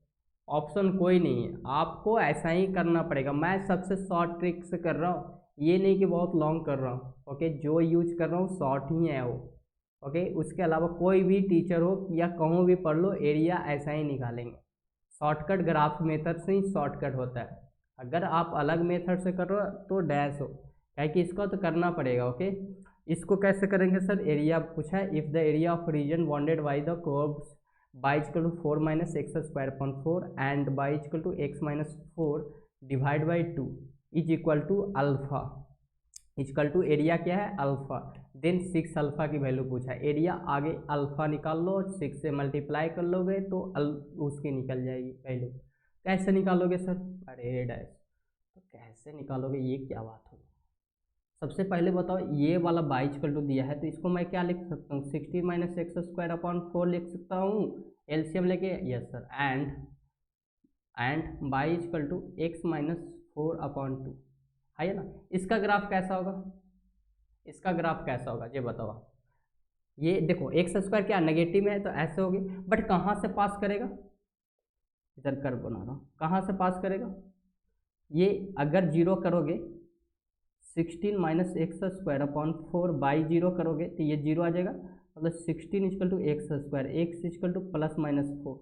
ऑप्शन कोई नहीं है, आपको ऐसा ही करना पड़ेगा। मैं सबसे शॉर्ट ट्रिक से कर रहा हूँ, ये नहीं कि बहुत लॉन्ग कर रहा हूँ। ओके जो यूज कर रहा हूँ शॉर्ट ही है वो। ओके उसके अलावा कोई भी टीचर हो या कहूँ भी पढ़ लो, एरिया ऐसा ही निकालेंगे। शॉर्टकट ग्राफ मेथड से ही शॉर्टकट होता है, अगर आप अलग मेथड से कर रहे हो तो डैश हो, क्या कि इसका तो करना पड़ेगा। ओके इसको कैसे करेंगे सर, एरिया पूछा है, if the area of region bounded by the curves y = 4 - x²/4 and y = x - 4 divide by 2 is equal to alpha, equal to area क्या है अल्फा, देन 6 अल्फा की वैल्यू पूछा है। एरिया आगे अल्फा निकाल लो, 6 से मल्टीप्लाई कर लोगे तो उसकी निकल जाएगी वैल्यू। कैसे निकालोगे सर, अरे डैश तो कैसे निकालोगे, ये क्या बात होगी। सबसे पहले बताओ ये वाला y = दिया है तो इसको मैं क्या लिख सकता हूँ 16 - x²/4 लिख सकता हूँ एलसीएम लेके, yes sir, and y = x - 4/2 है ना। इसका ग्राफ कैसा होगा, इसका ग्राफ कैसा होगा ये बताओ आप। ये देखो x² क्या नेगेटिव में है तो ऐसे होगी, बट कहाँ से पास करेगा, इधर कर बना रहा हूँ, कहाँ से पास करेगा, ये अगर 0 करोगे 16 - x²/4 बाई 0 करोगे तो ये 0 आ जाएगा, मतलब 16 = x², x = ±4,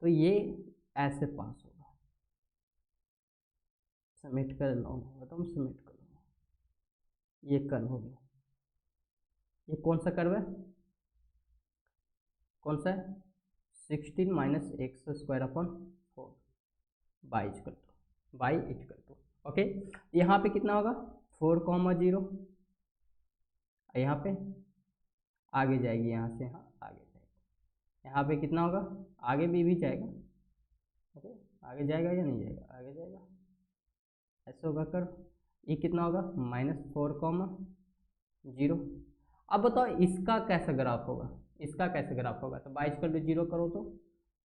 तो ये ऐसे पास होगा। सबमिट कर लो, बताओ सबमिट कर लो, ये कर्व हो गया। ये कौन सा कर्व है, कौन सा है 16 - x²/4 y = ओके, यहाँ पे कितना होगा 4,0, यहाँ पे आगे जाएगी, यहाँ से यहाँ आगे जाएगी, यहाँ पे कितना होगा आगे भी जाएगा। ओके, आगे जाएगा या नहीं जाएगा, आगे जाएगा, ऐसे होगा कर। ये कितना होगा -4,0। अब बताओ इसका कैसा ग्राफ होगा, इसका कैसे ग्राफ होगा। तो y=0 करो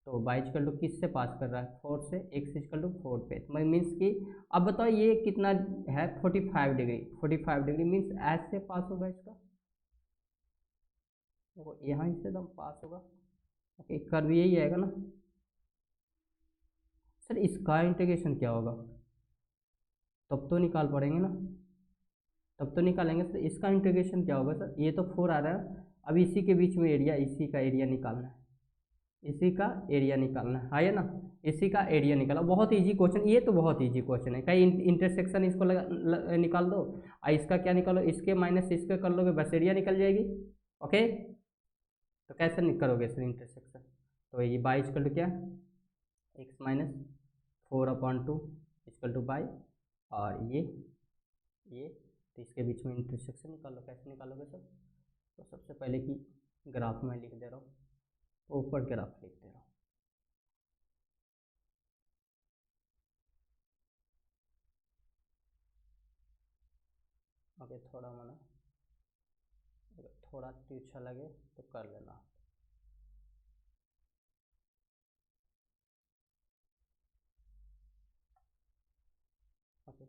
तो y= किससे पास कर रहा है 4 से, x=4 पे, तो मीन्स कि अब बताओ ये कितना है 45 डिग्री, 45 डिग्री मीन्स ऐसे पास होगा इसका, देखो यहाँ से एकदम पास होगा। ओके, कर्व यही आएगा ना सर। इसका इंटीग्रेशन क्या होगा, तब तो निकाल पड़ेंगे ना, तब तो निकालेंगे सर। इसका इंटीग्रेशन क्या होगा सर, ये तो 4 आ रहा है, अब इसी के बीच में एरिया, इसी का एरिया निकालना है, इसी का एरिया निकालना है ना, इसी का एरिया निकाला। बहुत इजी क्वेश्चन, ये तो बहुत इजी क्वेश्चन है। कहीं इंटरसेक्शन इसको निकाल दो, और इसका क्या निकालो, इसके माइनस इसके कर लोगे, बस एरिया निकल जाएगी। ओके, तो कैसे करोगे सर इंटरसेक्शन, तो ये y= क्या x-4/2 और ये तो इसके बीच में इंटरसेक्शन निकालो। कैसे निकालोगे सर, तो सबसे पहले की ग्राफ में लिख दे रहा हूँ, तो ऊपर ग्राफ लिख दे रहा हूँ। ओके, थोड़ा माना अगर थोड़ा तिरछा लगे तो कर लेना। ओके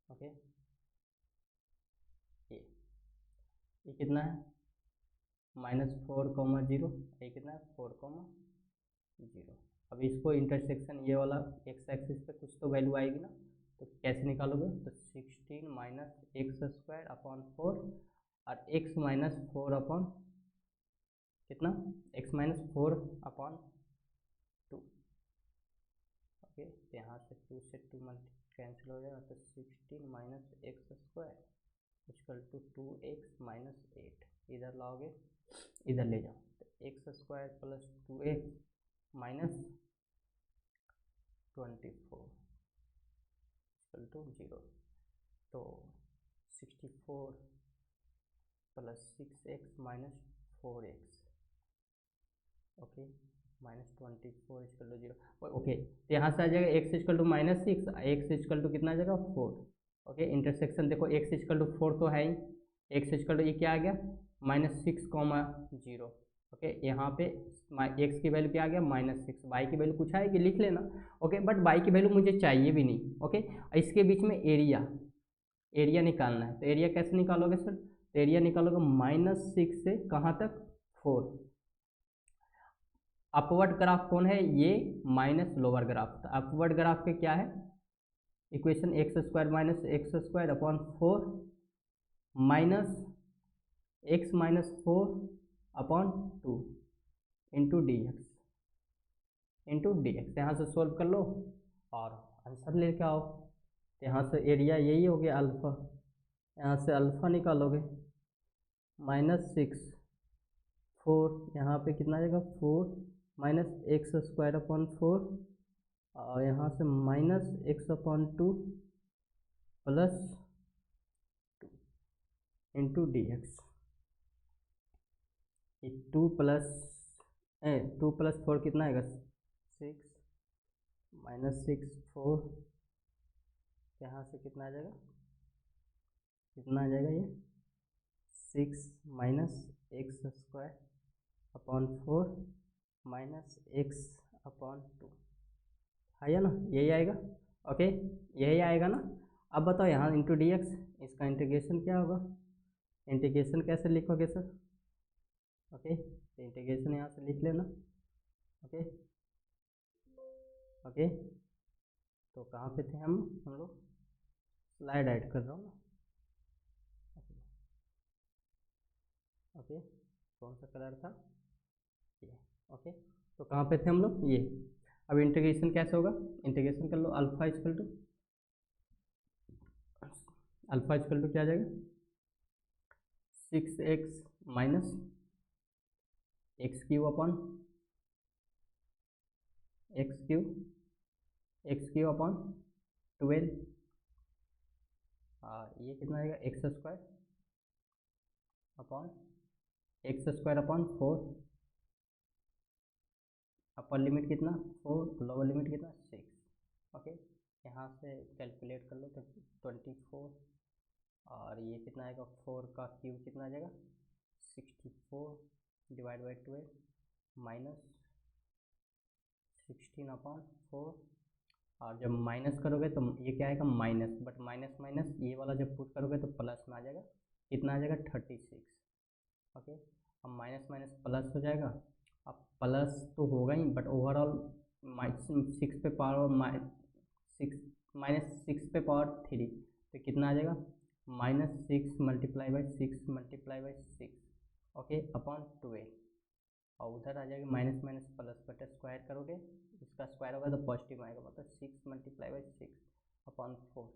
ओके, ये कितना है -4,0, ये कितना है 4,0। अब इसको इंटरसेक्शन ये वाला एक्स एक्सिस पे कुछ तो वैल्यू आएगी ना, तो कैसे निकालोगे, तो 16 - x²/4 और x - 4 अपॉन कितना, x - 4/2। ओके, तो यहाँ से 2 से 2 कैंसिल हो जाएगा, तो 16 - x² = 2x - 8, इधर लाओगे इधर ले जाओ, तो x² + 2x - 24 = 0। तो 64 + 6x - 4x, ओके, -24 = 0। ओके, तो यहाँ से आ जाएगा x = -6, x = कितना आ जाएगा 4। ओके, इंटरसेक्शन देखो x = 4 तो है ही, x = ये क्या आ गया -6,0। ओके, यहाँ पे x की वैल्यू क्या आ गया -6, y की वैल्यू कुछ आएगी लिख लेना। ओके, बट y की वैल्यू मुझे चाहिए भी नहीं। ओके, इसके बीच में एरिया निकालना है, तो एरिया कैसे निकालोगे सर, तो एरिया निकालोगे -6 से कहाँ तक 4। अपवर्ड ग्राफ कौन है, ये माइनस लोअर ग्राफ। तो अपवर्ड ग्राफ के क्या है equation, x² - x²/4 minus x - 4/2 into dx यहाँ से सोल्व कर लो और आंसर लेके आओ। तो यहाँ से एरिया यही हो गया अल्फ़ा, यहाँ से अल्फ़ा निकालोगे -6 4, यहाँ पे कितना आ जाएगा 4 -x²/4 और यहाँ से -x/2 +2 इंटू dx। ये 2 + 4 कितना आएगा 6 -6 4, यहाँ से कितना आ जाएगा, कितना आ जाएगा ये 6 -x²/4 -x/2 है ना, यही आएगा। ओके, यही आएगा ना। अब बताओ यहाँ इंटू dx, इसका इंटीग्रेशन क्या होगा, इंटीग्रेशन कैसे लिखोगे सर। ओके, तो इंटीग्रेशन यहाँ से लिख लेना। ओके ओके, तो कहाँ पे थे हम लोग, स्लाइड ऐड कर रहा हूँ ना। ओके, कौन सा कलर था ये। ओके, तो कहाँ पे थे हम लोग, ये। अब इंटीग्रेशन कैसे होगा, इंटीग्रेशन कर लो, अल्फा इक्वल टू क्या आ जाएगा 6x minus x³ upon x³ x Q upon 12, ये कितना आएगा x square upon x square upon 4, upper limit कितना 4, लोअर लिमिट कितना 6। ओके, यहाँ से कैलकुलेट कर लो तो 24, और ये कितना आएगा 4 का क्यूब कितना आ जाएगा 64 डिवाइड बाई 12 माइनस 16 अपॉन 4, और जब माइनस करोगे तो ये क्या आएगा माइनस, बट माइनस माइनस ये वाला जब पुट करोगे तो प्लस में आ जाएगा, कितना आ जाएगा 36। ओके, अब माइनस माइनस प्लस हो जाएगा, अब प्लस तो होगा ही बट ओवरऑल सिक्स पे पावर माइनस 6 पे पावर 3, तो कितना आ जाएगा -6 multiply by 6 multiply by 6, okay upon 12, और उधर आ जाएगा माइनस माइनस प्लस बटे स्क्वायर करोगे, इसका स्क्वायर होगा तो पॉजिटिव आएगा, मतलब 6 मल्टीप्लाई बाई 6 अपॉन 4।